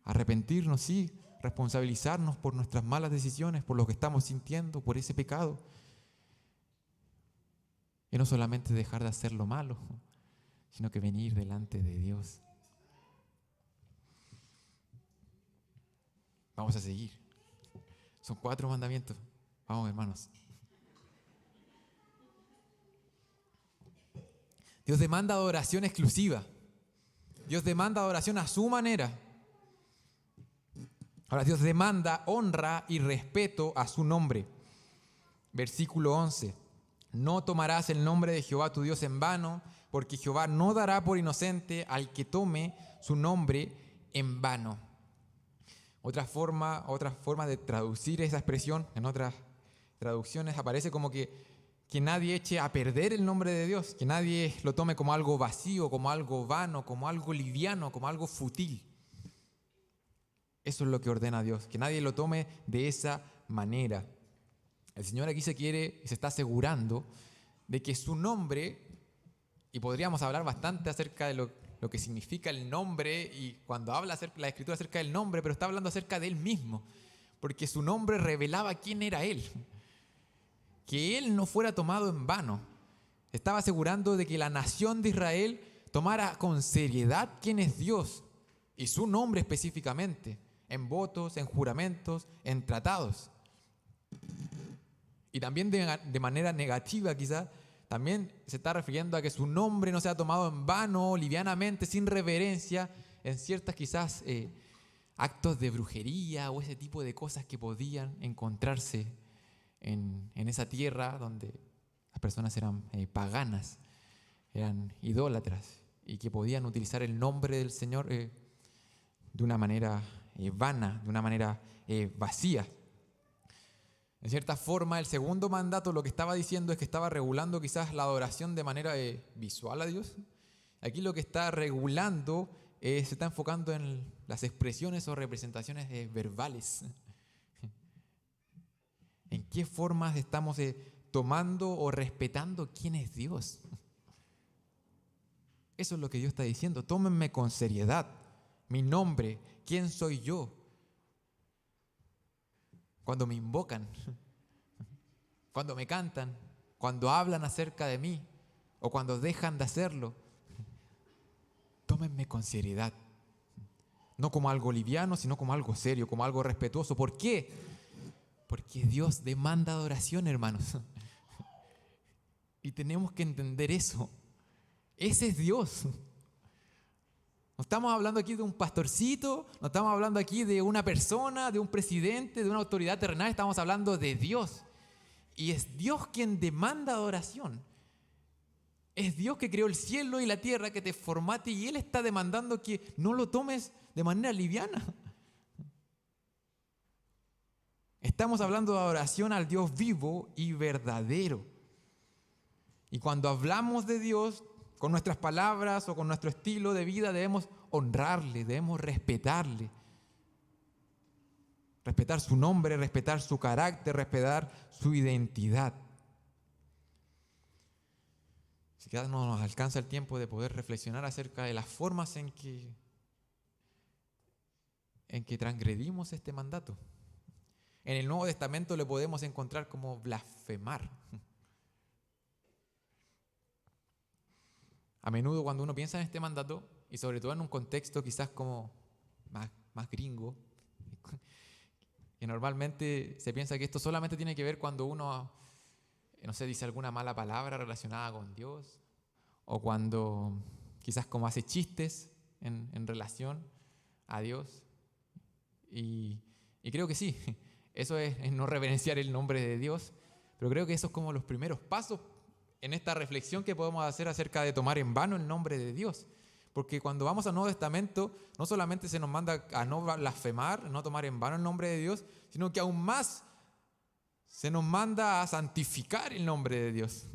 Arrepentirnos, sí, responsabilizarnos por nuestras malas decisiones, por lo que estamos sintiendo, por ese pecado. Y no solamente dejar de hacer lo malo, sino que venir delante de Dios. Vamos a seguir. Son 4 mandamientos. Vamos, hermanos. Dios demanda adoración exclusiva. Dios demanda adoración a su manera. Ahora, Dios demanda honra y respeto a su nombre. Versículo 11. No tomarás el nombre de Jehová tu Dios en vano, porque Jehová no dará por inocente al que tome su nombre en vano. Otra forma de traducir esa expresión, en otras traducciones aparece como que nadie eche a perder el nombre de Dios, que nadie lo tome como algo vacío, como algo vano, como algo liviano, como algo fútil. Eso es lo que ordena Dios, que nadie lo tome de esa manera. El Señor aquí se está asegurando de que su nombre, y podríamos hablar bastante acerca de lo que significa el nombre, y cuando habla la Escritura acerca del nombre, pero está hablando acerca de Él mismo, porque su nombre revelaba quién era Él, que Él no fuera tomado en vano. Estaba asegurando de que la nación de Israel tomara con seriedad quién es Dios, y su nombre específicamente, en votos, en juramentos, en tratados. Y también de manera negativa quizá, también se está refiriendo a que su nombre no sea tomado en vano, livianamente, sin reverencia, en ciertas quizás actos de brujería o ese tipo de cosas que podían encontrarse en esa tierra donde las personas eran paganas, eran idólatras y que podían utilizar el nombre del Señor de una manera vana, de una manera vacía. En cierta forma, el segundo mandato lo que estaba diciendo es que estaba regulando quizás la adoración de manera visual a Dios. Aquí lo que está regulando se está enfocando en las expresiones o representaciones verbales. ¿En qué formas estamos tomando o respetando quién es Dios? Eso es lo que Dios está diciendo. Tómenme con seriedad. Mi nombre, ¿quién soy yo? Cuando me invocan, cuando me cantan, cuando hablan acerca de mí o cuando dejan de hacerlo, tómenme con seriedad. No como algo liviano, sino como algo serio, como algo respetuoso. ¿Por qué? Porque Dios demanda adoración, hermanos. Y tenemos que entender eso. Ese es Dios. No estamos hablando aquí de un pastorcito, no estamos hablando aquí de una persona, de un presidente, de una autoridad terrenal, estamos hablando de Dios. Y es Dios quien demanda adoración. Es Dios que creó el cielo y la tierra, que te formó a ti, y Él está demandando que no lo tomes de manera liviana. Estamos hablando de adoración al Dios vivo y verdadero. Y cuando hablamos de Dios, con nuestras palabras o con nuestro estilo de vida, debemos honrarle, debemos respetarle. Respetar su nombre, respetar su carácter, respetar su identidad. Si quizás no nos alcanza el tiempo de poder reflexionar acerca de las formas en que transgredimos este mandato. En el Nuevo Testamento le podemos encontrar como blasfemar. A menudo cuando uno piensa en este mandato, y sobre todo en un contexto quizás como más gringo, que normalmente se piensa que esto solamente tiene que ver cuando uno, no sé, dice alguna mala palabra relacionada con Dios, o cuando quizás como hace chistes en relación a Dios. Y creo que sí, eso es no reverenciar el nombre de Dios, pero creo que eso es como los primeros pasos en esta reflexión que podemos hacer acerca de tomar en vano el nombre de Dios. Porque cuando vamos al Nuevo Testamento, no solamente se nos manda a no blasfemar, no tomar en vano el nombre de Dios, sino que aún más se nos manda a santificar el nombre de Dios.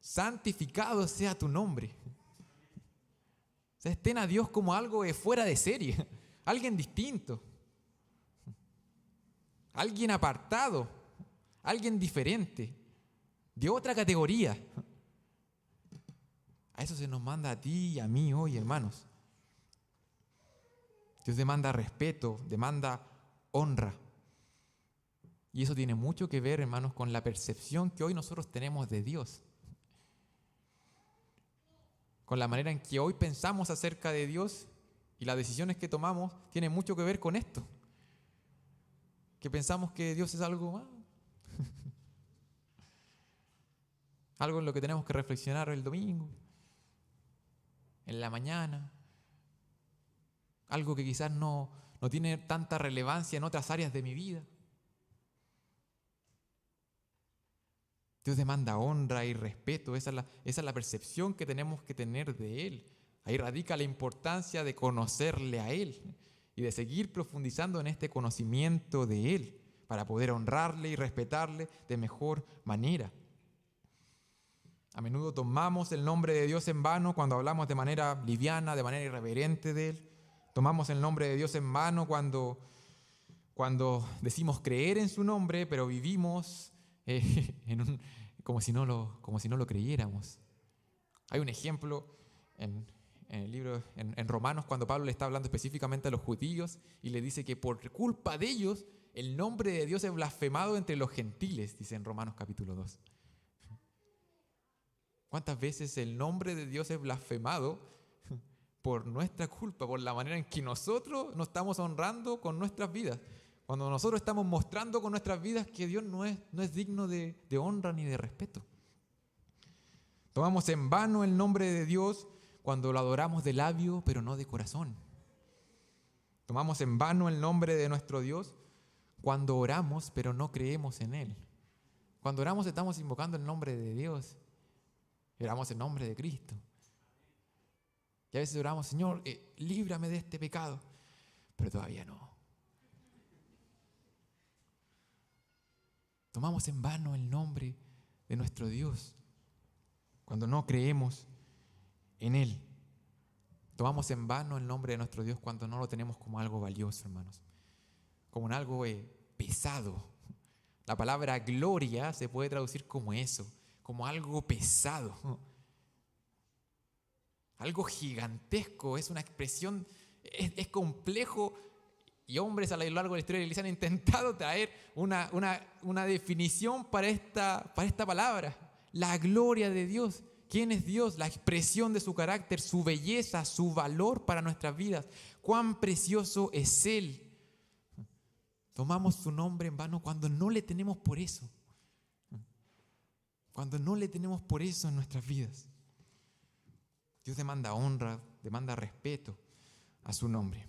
Santificado sea tu nombre. O sea, estén a Dios como algo fuera de serie, alguien distinto, alguien apartado, alguien diferente. de otra categoría. A eso se nos manda a ti y a mí hoy, hermanos. Dios demanda respeto, demanda honra. Y eso tiene mucho que ver, hermanos, con la percepción que hoy nosotros tenemos de Dios. Con la manera en que hoy pensamos acerca de Dios y las decisiones que tomamos tienen mucho que ver con esto. Que pensamos que Dios es algo más. Algo en lo que tenemos que reflexionar el domingo, en la mañana. Algo que quizás no tiene tanta relevancia en otras áreas de mi vida. Dios demanda honra y respeto. Esa es la percepción que tenemos que tener de Él. Ahí radica la importancia de conocerle a Él y de seguir profundizando en este conocimiento de Él para poder honrarle y respetarle de mejor manera. A menudo tomamos el nombre de Dios en vano cuando hablamos de manera liviana, de manera irreverente de Él. Tomamos el nombre de Dios en vano cuando decimos creer en su nombre, pero vivimos como si no lo creyéramos. Hay un ejemplo en el libro, en Romanos, cuando Pablo le está hablando específicamente a los judíos y le dice que por culpa de ellos el nombre de Dios es blasfemado entre los gentiles, dice en Romanos capítulo 2. ¿Cuántas veces el nombre de Dios es blasfemado por nuestra culpa, por la manera en que nosotros nos estamos honrando con nuestras vidas? Cuando nosotros estamos mostrando con nuestras vidas que Dios no es digno de honra ni de respeto. Tomamos en vano el nombre de Dios cuando lo adoramos de labio, pero no de corazón. Tomamos en vano el nombre de nuestro Dios cuando oramos, pero no creemos en Él. Cuando oramos estamos invocando el nombre de Dios. Oramos en nombre de Cristo. Y a veces oramos, Señor, líbrame de este pecado, pero todavía no. Tomamos en vano el nombre de nuestro Dios cuando no creemos en Él. Tomamos en vano el nombre de nuestro Dios cuando no lo tenemos como algo valioso, hermanos. Como en algo pesado. La palabra gloria se puede traducir como eso, como algo pesado. Algo gigantesco, es una expresión, es complejo. Y hombres a lo largo de la historia de la iglesia han intentado traer una definición para esta palabra. La gloria de Dios. ¿Quién es Dios? La expresión de su carácter, su belleza, su valor para nuestras vidas. Cuán precioso es Él. Tomamos su nombre en vano cuando no le tenemos por eso. Cuando no le tenemos por eso en nuestras vidas. Dios demanda honra, demanda respeto a su nombre.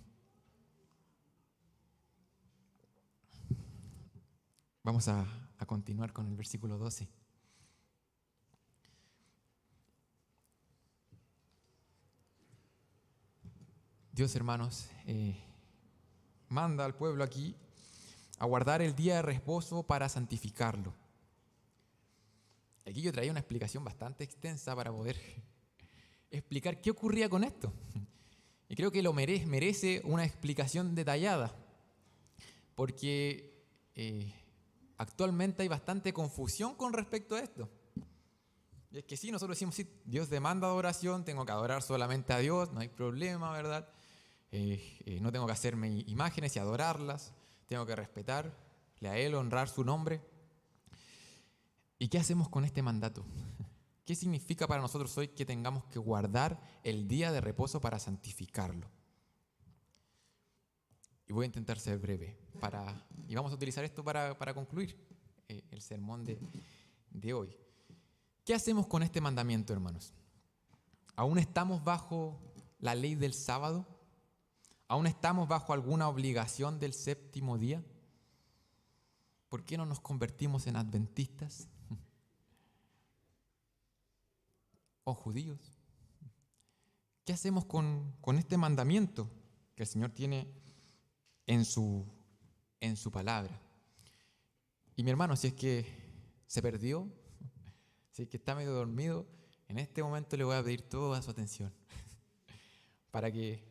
Vamos a continuar con el versículo 12. Dios, hermanos, manda al pueblo aquí a guardar el día de reposo para santificarlo. Aquí yo traía una explicación bastante extensa para poder explicar qué ocurría con esto. Y creo que lo merece una explicación detallada, porque actualmente hay bastante confusión con respecto a esto. Y es que sí, nosotros decimos, sí, Dios demanda adoración, tengo que adorar solamente a Dios, no hay problema, ¿verdad? No tengo que hacerme imágenes y adorarlas, tengo que respetarle a Él, honrar su nombre. ¿Y qué hacemos con este mandato? ¿Qué significa para nosotros hoy que tengamos que guardar el día de reposo para santificarlo? Y voy a intentar ser breve y vamos a utilizar esto para concluir el sermón de hoy. ¿Qué hacemos con este mandamiento, hermanos? ¿Aún estamos bajo la ley del sábado? ¿Aún estamos bajo alguna obligación del séptimo día? ¿Por qué no nos convertimos en adventistas o judíos? ¿Qué hacemos con este mandamiento que el Señor tiene en su palabra? Y mi hermano, si es que se perdió, si es que está medio dormido, en este momento le voy a pedir toda su atención para que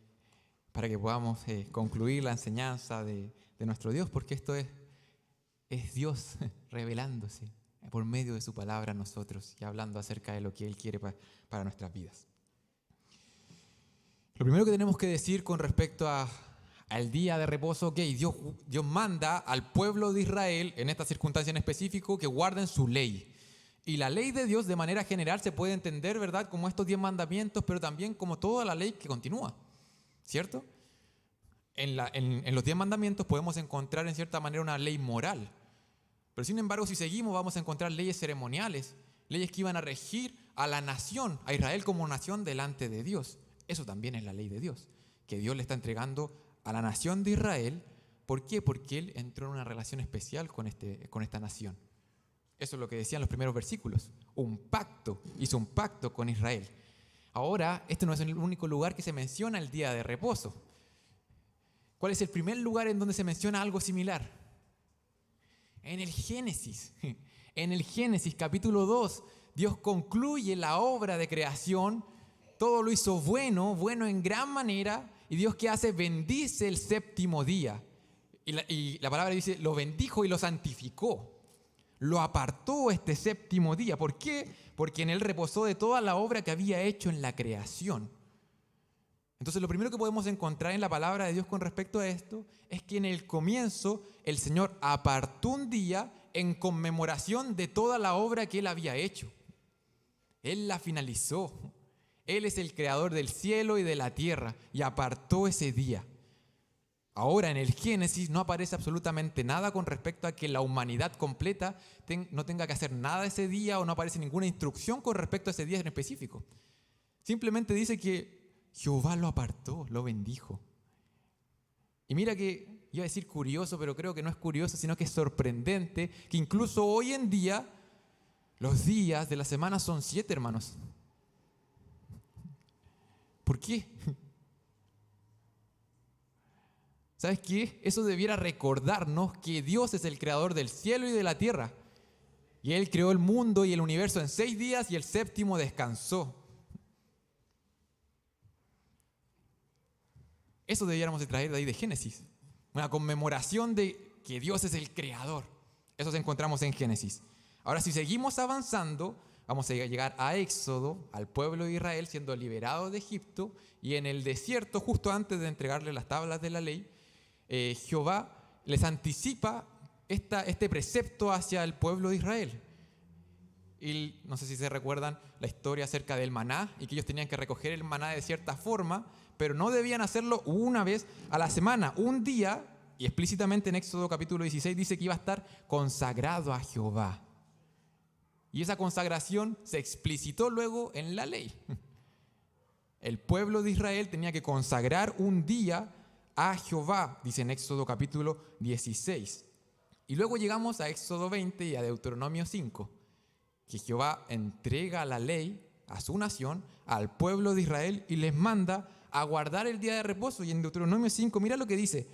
podamos concluir la enseñanza de nuestro Dios, porque esto es Dios revelándose. por medio de su palabra a nosotros y hablando acerca de lo que Él quiere para nuestras vidas. Lo primero que tenemos que decir con respecto al día de reposo, Dios manda al pueblo de Israel, en esta circunstancia en específico, que guarden su ley. Y la ley de Dios de manera general se puede entender, ¿verdad?, como estos 10 mandamientos, pero también como toda la ley que continúa, ¿cierto? En los 10 mandamientos podemos encontrar en cierta manera una ley moral. Pero sin embargo, si seguimos, vamos a encontrar leyes ceremoniales, leyes que iban a regir a la nación, a Israel como nación delante de Dios. Eso también es la ley de Dios, que Dios le está entregando a la nación de Israel. ¿Por qué? Porque Él entró en una relación especial con esta nación. Eso es lo que decían los primeros versículos. Hizo un pacto con Israel. Ahora, este no es el único lugar que se menciona el día de reposo. ¿Cuál es el primer lugar en donde se menciona algo similar? En el Génesis. En el Génesis capítulo 2, Dios concluye la obra de creación. Todo lo hizo bueno en gran manera. Y Dios, ¿qué hace? Bendice el séptimo día. Y la palabra dice, lo bendijo y lo santificó. Lo apartó este séptimo día. ¿Por qué? Porque en él reposó de toda la obra que había hecho en la creación. Entonces, lo primero que podemos encontrar en la palabra de Dios con respecto a esto es que en el comienzo el Señor apartó un día en conmemoración de toda la obra que Él había hecho. Él la finalizó. Él es el creador del cielo y de la tierra y apartó ese día. Ahora en el Génesis no aparece absolutamente nada con respecto a que la humanidad completa no tenga que hacer nada ese día, o no aparece ninguna instrucción con respecto a ese día en específico. Simplemente dice que Jehová lo apartó, lo bendijo. Y mira que, iba a decir curioso, pero creo que no es curioso, sino que es sorprendente que incluso hoy en día los días de la semana son 7, hermanos. ¿Por qué? ¿Sabes qué? Eso debiera recordarnos que Dios es el creador del cielo y de la tierra. Y Él creó el mundo y el universo en 6 días y el séptimo descansó. Eso debiéramos de traer de ahí de Génesis. Una conmemoración de que Dios es el creador. Eso se encontramos en Génesis. Ahora, si seguimos avanzando, vamos a llegar a Éxodo, al pueblo de Israel siendo liberado de Egipto, y en el desierto, justo antes de entregarle las tablas de la ley, Jehová les anticipa este precepto hacia el pueblo de Israel. Y no sé si se recuerdan la historia acerca del maná, y que ellos tenían que recoger el maná de cierta forma, pero no debían hacerlo una vez a la semana, un día, y explícitamente en Éxodo capítulo 16 dice que iba a estar consagrado a Jehová. Y esa consagración se explicitó luego en la ley. El pueblo de Israel tenía que consagrar un día a Jehová, dice en Éxodo capítulo 16. Y luego llegamos a Éxodo 20 y a Deuteronomio 5, que Jehová entrega la ley a su nación, al pueblo de Israel, y les manda a guardar el día de reposo. Y en Deuteronomio 5, mira lo que dice.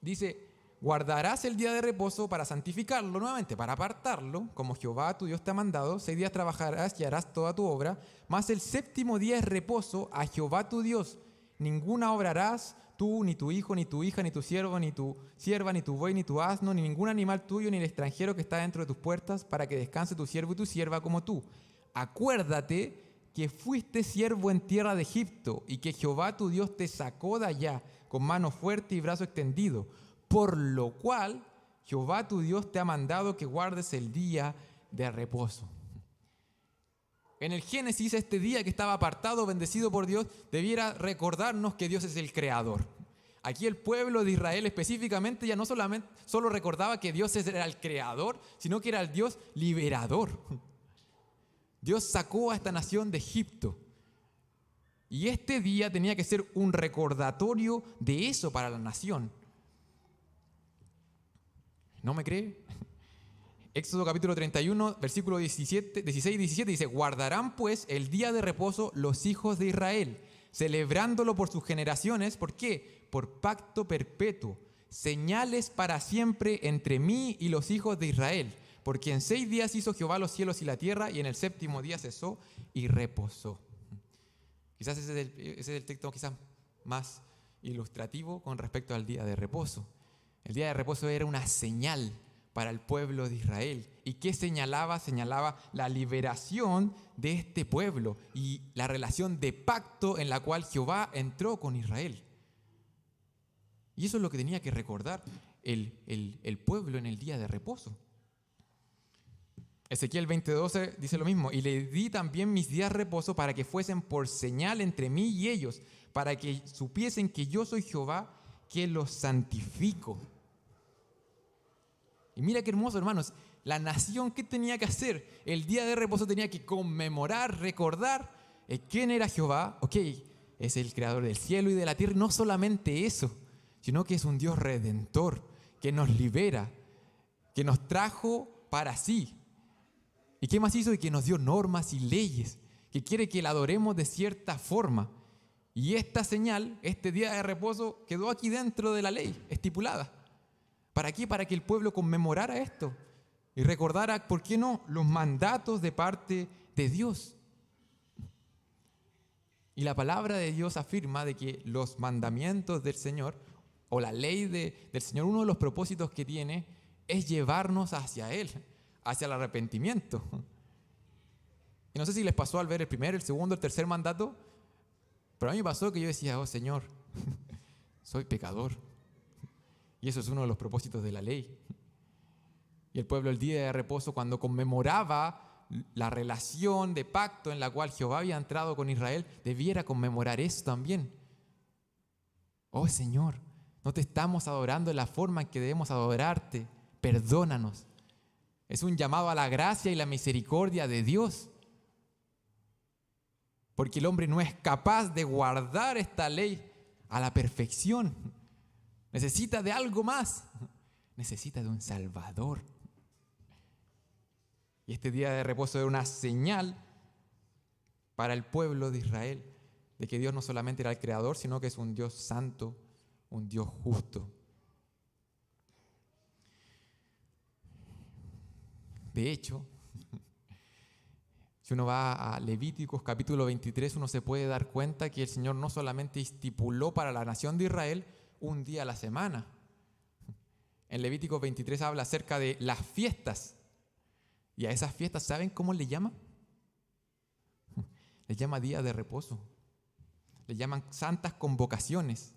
Dice, guardarás el día de reposo para santificarlo, nuevamente, para apartarlo, como Jehová tu Dios te ha mandado. 6 días trabajarás y harás toda tu obra, mas el séptimo día es reposo a Jehová tu Dios. Ninguna obra harás, tú, ni tu hijo, ni tu hija, ni tu siervo, ni tu sierva, ni tu buey, ni tu asno, ni ningún animal tuyo, ni el extranjero que está dentro de tus puertas, para que descanse tu siervo y tu sierva como tú. Acuérdate que fuiste siervo en tierra de Egipto, y que Jehová tu Dios te sacó de allá con mano fuerte y brazo extendido, por lo cual Jehová tu Dios te ha mandado que guardes el día de reposo. En el Génesis, este día que estaba apartado, bendecido por Dios, debiera recordarnos que Dios es el creador. Aquí el pueblo de Israel específicamente ya no solo recordaba que Dios era el creador, sino que era el Dios liberador. Dios sacó a esta nación de Egipto. Y este día tenía que ser un recordatorio de eso para la nación. ¿No me cree? Éxodo capítulo 31, versículo 16 y 17 dice: guardarán pues el día de reposo los hijos de Israel, celebrándolo por sus generaciones. ¿Por qué? Por pacto perpetuo, señales para siempre entre mí y los hijos de Israel. Porque en 6 días hizo Jehová los cielos y la tierra, y en el séptimo día cesó y reposó. Quizás ese es el texto quizás más ilustrativo con respecto al día de reposo. El día de reposo era una señal para el pueblo de Israel. ¿Y qué señalaba? Señalaba la liberación de este pueblo y la relación de pacto en la cual Jehová entró con Israel. Y eso es lo que tenía que recordar el pueblo en el día de reposo. Ezequiel 20:12 dice lo mismo: y le di también mis días de reposo para que fuesen por señal entre mí y ellos, para que supiesen que yo soy Jehová, que los santifico. Y mira qué hermoso, hermanos, la nación, ¿qué tenía que hacer? El día de reposo tenía que conmemorar, recordar quién era Jehová. Ok, es el creador del cielo y de la tierra, y no solamente eso, sino que es un Dios redentor, que nos libera, que nos trajo para sí. ¿Y qué más hizo? Y que nos dio normas y leyes, que quiere que la adoremos de cierta forma. Y esta señal, este día de reposo, quedó aquí dentro de la ley, estipulada. ¿Para qué? Para que el pueblo conmemorara esto y recordara, ¿por qué no?, los mandatos de parte de Dios. Y la palabra de Dios afirma de que los mandamientos del Señor, o la ley del Señor, uno de los propósitos que tiene es llevarnos hacia Él, hacia el arrepentimiento. Y no sé si les pasó al ver el primer, el segundo, el tercer mandato, pero a mí me pasó que yo decía: oh Señor, soy pecador. Y eso es uno de los propósitos de la ley. Y el pueblo el día de reposo, cuando conmemoraba la relación de pacto en la cual Jehová había entrado con Israel, debiera conmemorar eso también. Oh Señor, no te estamos adorando de la forma en que debemos adorarte, perdónanos. Es un llamado a la gracia y la misericordia de Dios. Porque el hombre no es capaz de guardar esta ley a la perfección. Necesita de algo más. Necesita de un Salvador. Y este día de reposo era una señal para el pueblo de Israel de que Dios no solamente era el creador, sino que es un Dios santo, un Dios justo. De hecho, si uno va a Levíticos capítulo 23, uno se puede dar cuenta que el Señor no solamente estipuló para la nación de Israel un día a la semana. En Levíticos 23 habla acerca de las fiestas. Y a esas fiestas, ¿saben cómo le llama? Le llama día de reposo. Le llaman santas convocaciones.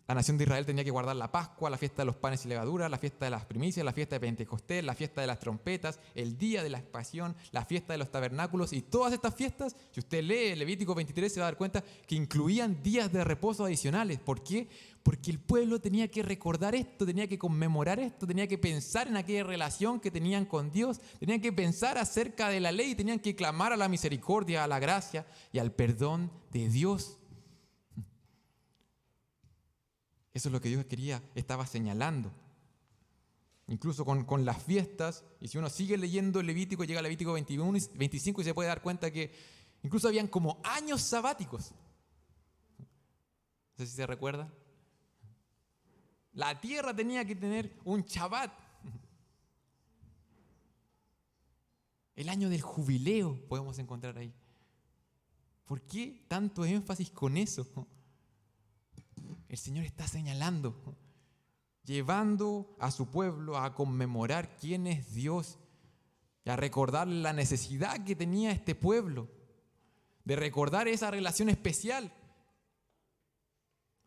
La nación de Israel tenía que guardar la Pascua, la fiesta de los panes y levadura, la fiesta de las primicias, la fiesta de Pentecostés, la fiesta de las trompetas, el día de la expiación, la fiesta de los tabernáculos, y todas estas fiestas, si usted lee Levítico 23 se va a dar cuenta que incluían días de reposo adicionales. ¿Por qué? Porque el pueblo tenía que recordar esto, tenía que conmemorar esto, tenía que pensar en aquella relación que tenían con Dios, tenían que pensar acerca de la ley, tenían que clamar a la misericordia, a la gracia y al perdón de Dios. Eso es lo que Dios quería, estaba señalando. Incluso con las fiestas, y si uno sigue leyendo el Levítico, llega a Levítico 21 y 25 y se puede dar cuenta que incluso habían como años sabáticos. No sé si se recuerda. La tierra tenía que tener un Shabbat. El año del jubileo podemos encontrar ahí. ¿Por qué tanto énfasis con eso? El Señor está señalando, llevando a su pueblo a conmemorar quién es Dios y a recordarle la necesidad que tenía este pueblo de recordar esa relación especial,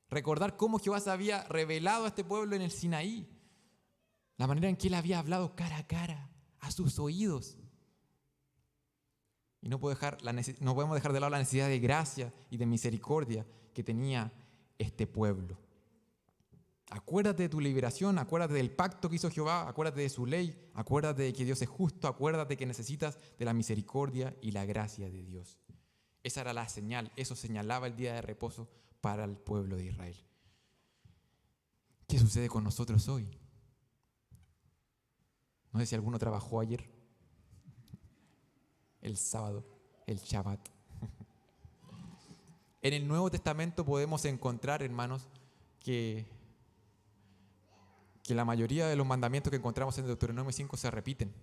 recordar cómo Jehová se había revelado a este pueblo en el Sinaí, la manera en que Él había hablado cara a cara a sus oídos. Y no podemos dejar de lado la necesidad de gracia y de misericordia que tenía este pueblo. Acuérdate de tu liberación, acuérdate del pacto que hizo Jehová, acuérdate de su ley, acuérdate de que Dios es justo, acuérdate que necesitas de la misericordia y la gracia de Dios. Esa era la señal, eso señalaba el día de reposo para el pueblo de Israel. ¿Qué sucede con nosotros hoy? No sé si alguno trabajó ayer, el sábado, el Shabbat. En el Nuevo Testamento podemos encontrar, hermanos, que la mayoría de los mandamientos que encontramos en Deuteronomio 5 se repiten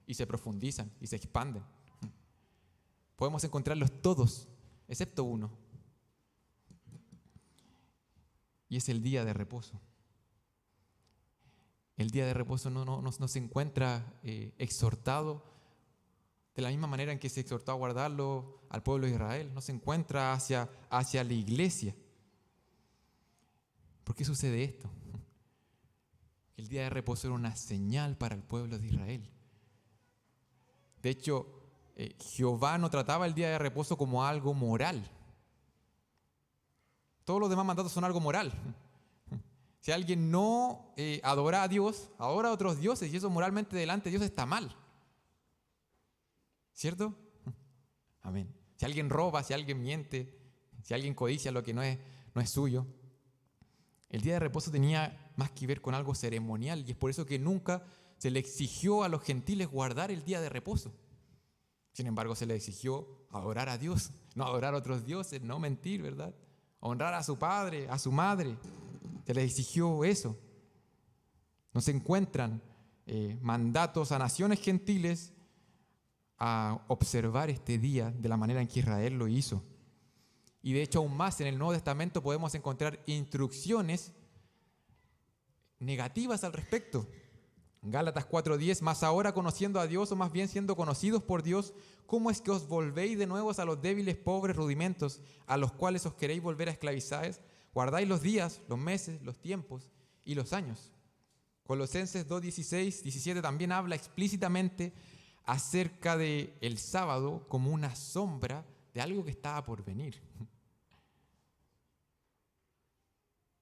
y se profundizan y se expanden. Podemos encontrarlos todos, excepto uno. Y es el día de reposo. El día de reposo no se encuentra exhortado de la misma manera en que se exhortó a guardarlo al pueblo de Israel. No se encuentra hacia la iglesia. ¿Por qué sucede esto? El día de reposo era una señal para el pueblo de Israel. De hecho, Jehová no trataba el día de reposo como algo moral. Todos los demás mandatos son algo moral. Si alguien no adora a Dios, adora a otros dioses, y eso moralmente delante de Dios está mal. ¿Cierto? Amén. Si alguien roba, si alguien miente, si alguien codicia lo que no es suyo. El día de reposo tenía más que ver con algo ceremonial, y es por eso que nunca se le exigió a los gentiles guardar el día de reposo. Sin embargo, se le exigió adorar a Dios, no adorar a otros dioses, no mentir, ¿verdad? Honrar a su padre, a su madre. Se les exigió eso. No se encuentran mandatos a naciones gentiles a observar este día de la manera en que Israel lo hizo. Y de hecho, aún más en el Nuevo Testamento podemos encontrar instrucciones negativas al respecto. Gálatas 4:10, mas ahora conociendo a Dios, o más bien siendo conocidos por Dios, ¿cómo es que os volvéis de nuevo a los débiles, pobres rudimentos, a los cuales os queréis volver a esclavizar? Guardáis los días, los meses, los tiempos y los años. Colosenses 2:16, 17 también habla explícitamente acerca del sábado como una sombra de algo que estaba por venir.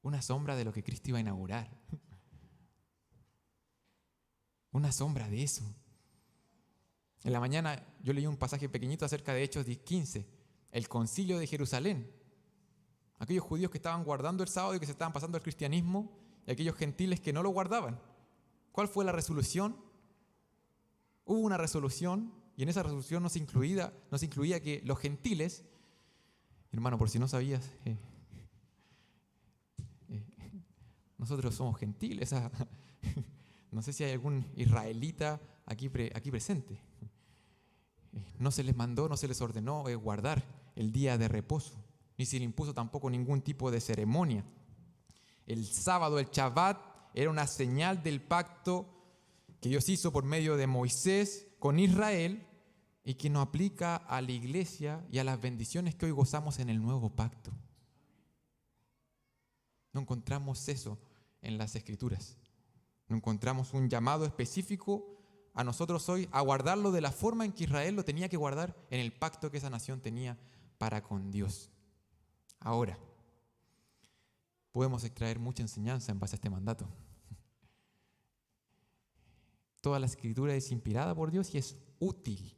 Una sombra de lo que Cristo iba a inaugurar. Una sombra de eso. En la mañana yo leí un pasaje pequeñito acerca de Hechos 15, el concilio de Jerusalén. Aquellos judíos que estaban guardando el sábado y que se estaban pasando al cristianismo, y aquellos gentiles que no lo guardaban. ¿Cuál fue la resolución? Hubo una resolución, y en esa resolución no se incluía que los gentiles, hermano, por si no sabías, nosotros somos gentiles. No sé si hay algún israelita aquí presente. No se les mandó, no se les ordenó guardar el día de reposo, ni se le impuso tampoco ningún tipo de ceremonia. El sábado, el Shabbat, era una señal del pacto que Dios hizo por medio de Moisés con Israel y que nos aplica a la iglesia y a las bendiciones que hoy gozamos en el nuevo pacto. No encontramos eso en las Escrituras. No encontramos un llamado específico a nosotros hoy a guardarlo de la forma en que Israel lo tenía que guardar en el pacto que esa nación tenía para con Dios. Ahora, podemos extraer mucha enseñanza en base a este mandato. Toda la Escritura es inspirada por Dios y es útil.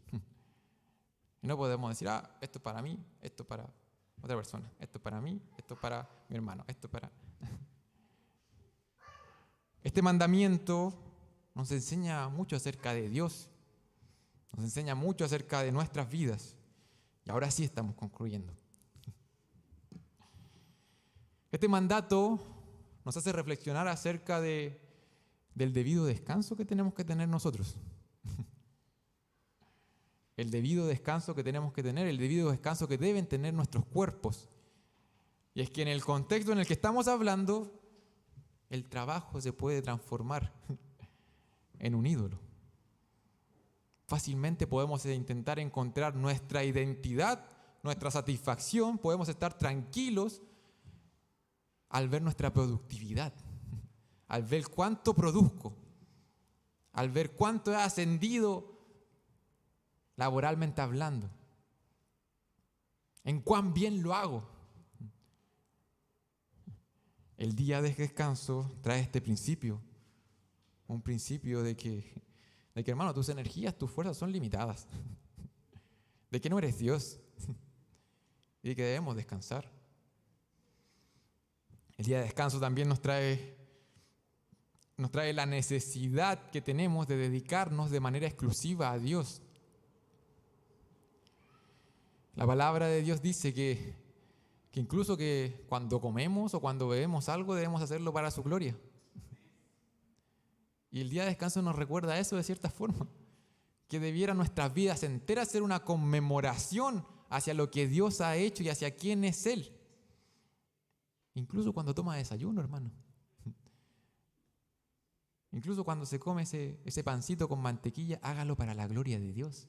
Y no podemos decir, esto es para mí, esto es para otra persona, esto es para mí, esto es para mi hermano, esto es para... Este mandamiento nos enseña mucho acerca de Dios, nos enseña mucho acerca de nuestras vidas. Y ahora sí estamos concluyendo. Este mandato nos hace reflexionar acerca del debido descanso que tenemos que tener nosotros. El debido descanso que tenemos que tener, el debido descanso que deben tener nuestros cuerpos. Y es que en el contexto en el que estamos hablando, el trabajo se puede transformar en un ídolo. Fácilmente podemos intentar encontrar nuestra identidad, nuestra satisfacción, podemos estar tranquilos al ver nuestra productividad, al ver cuánto produzco, al ver cuánto he ascendido laboralmente hablando, en cuán bien lo hago. El día de descanso trae este principio, un principio de que hermano, tus energías, tus fuerzas son limitadas, de que no eres Dios y de que debemos descansar. El día de descanso también nos trae la necesidad que tenemos de dedicarnos de manera exclusiva a Dios. La palabra de Dios dice que incluso que cuando comemos o cuando bebemos algo debemos hacerlo para su gloria. Y el día de descanso nos recuerda eso de cierta forma, que debiera nuestras vidas enteras ser una conmemoración hacia lo que Dios ha hecho y hacia quién es Él. Incluso cuando toma desayuno, hermano. Incluso cuando se come ese pancito con mantequilla, hágalo para la gloria de Dios.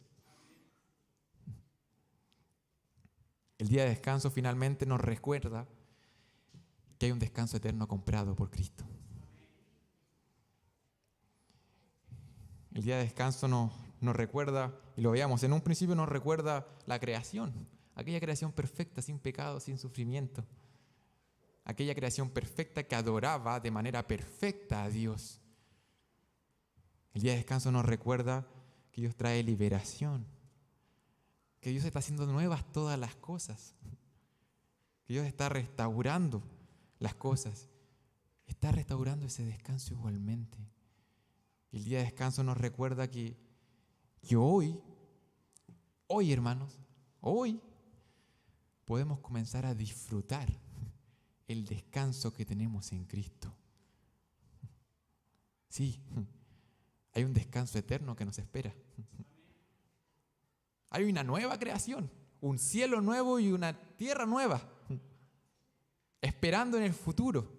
El día de descanso finalmente nos recuerda que hay un descanso eterno comprado por Cristo. El día de descanso nos recuerda, y lo veíamos, en un principio nos recuerda la creación, aquella creación perfecta, sin pecado, sin sufrimiento. Aquella creación perfecta que adoraba de manera perfecta a Dios. El día de descanso nos recuerda que Dios trae liberación, que Dios está haciendo nuevas todas las cosas, que Dios está restaurando las cosas, está restaurando ese descanso igualmente. El día de descanso nos recuerda que hoy hermanos, hoy podemos comenzar a disfrutar el descanso que tenemos en Cristo. Sí, hay un descanso eterno que nos espera. Hay una nueva creación, un cielo nuevo y una tierra nueva, esperando en el futuro.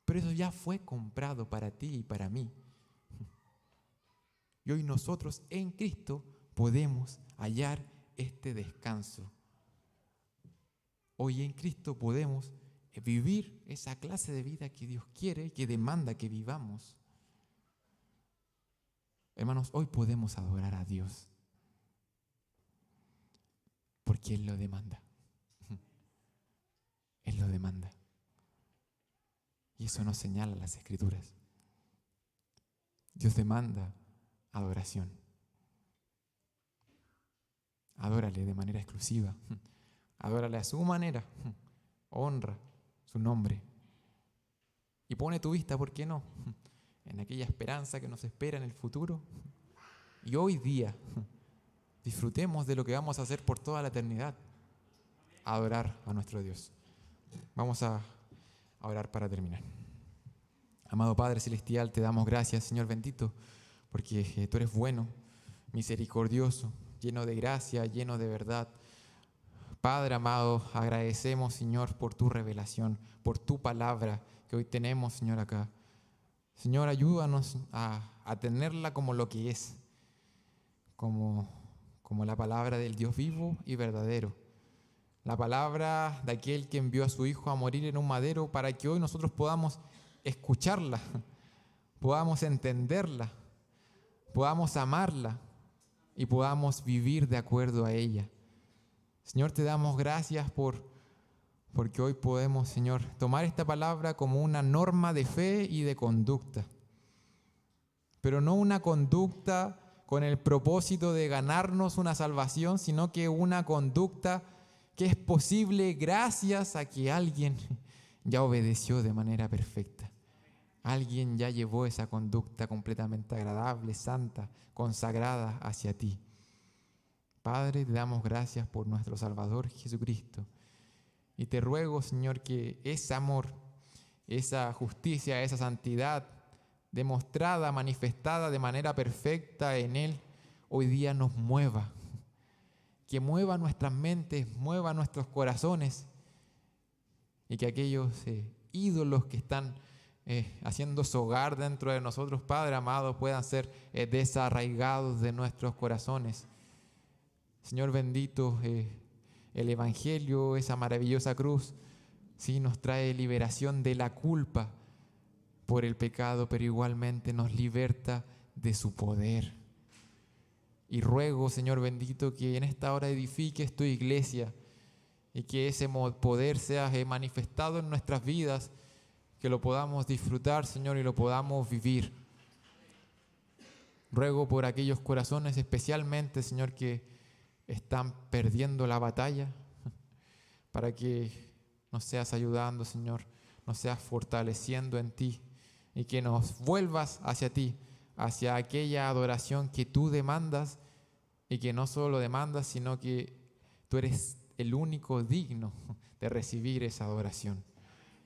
Pero eso ya fue comprado para ti y para mí. Y hoy nosotros en Cristo podemos hallar este descanso. Hoy en Cristo podemos vivir esa clase de vida que Dios quiere y que demanda que vivamos. Hermanos, hoy podemos adorar a Dios porque Él lo demanda. Él lo demanda. Y eso nos señala las Escrituras. Dios demanda adoración. Adórale de manera exclusiva. Adórale a su manera. Honra su nombre. Y pone tu vista, ¿por qué no?, en aquella esperanza que nos espera en el futuro. Y hoy día disfrutemos de lo que vamos a hacer por toda la eternidad. Adorar a nuestro Dios. Vamos a orar para terminar. Amado Padre Celestial, te damos gracias, Señor bendito, porque tú eres bueno, misericordioso, lleno de gracia, lleno de verdad. Padre amado, agradecemos, Señor, por tu revelación, por tu palabra que hoy tenemos, Señor, acá. Señor, ayúdanos a tenerla como lo que es, como la palabra del Dios vivo y verdadero. La palabra de aquel que envió a su Hijo a morir en un madero para que hoy nosotros podamos escucharla, podamos entenderla, podamos amarla y podamos vivir de acuerdo a ella. Señor, te damos gracias porque hoy podemos, Señor, tomar esta palabra como una norma de fe y de conducta, pero no una conducta con el propósito de ganarnos una salvación, sino que una conducta que es posible gracias a que alguien ya obedeció de manera perfecta. Alguien ya llevó esa conducta completamente agradable, santa, consagrada hacia ti. Padre, te damos gracias por nuestro Salvador Jesucristo. Y te ruego, Señor, que ese amor, esa justicia, esa santidad demostrada, manifestada de manera perfecta en Él, hoy día nos mueva. Que mueva nuestras mentes, mueva nuestros corazones y que aquellos ídolos que están haciendo su hogar dentro de nosotros, Padre amado, puedan ser desarraigados de nuestros corazones. Señor bendito, el Evangelio, esa maravillosa cruz, sí nos trae liberación de la culpa por el pecado, pero igualmente nos liberta de su poder. Y ruego, Señor bendito, que en esta hora edifiques tu iglesia y que ese poder sea manifestado en nuestras vidas, que lo podamos disfrutar, Señor, y lo podamos vivir. Ruego por aquellos corazones especialmente, Señor, que están perdiendo la batalla, para que nos seas ayudando, Señor, nos seas fortaleciendo en ti y que nos vuelvas hacia ti, hacia aquella adoración que tú demandas y que no solo demandas, sino que tú eres el único digno de recibir esa adoración.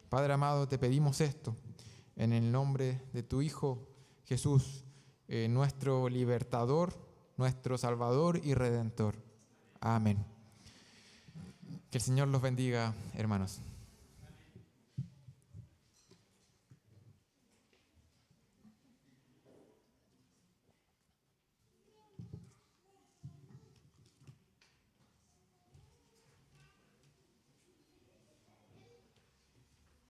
Padre amado, te pedimos esto en el nombre de tu Hijo Jesús, nuestro libertador, nuestro Salvador y Redentor. Amén. Que el Señor los bendiga, hermanos.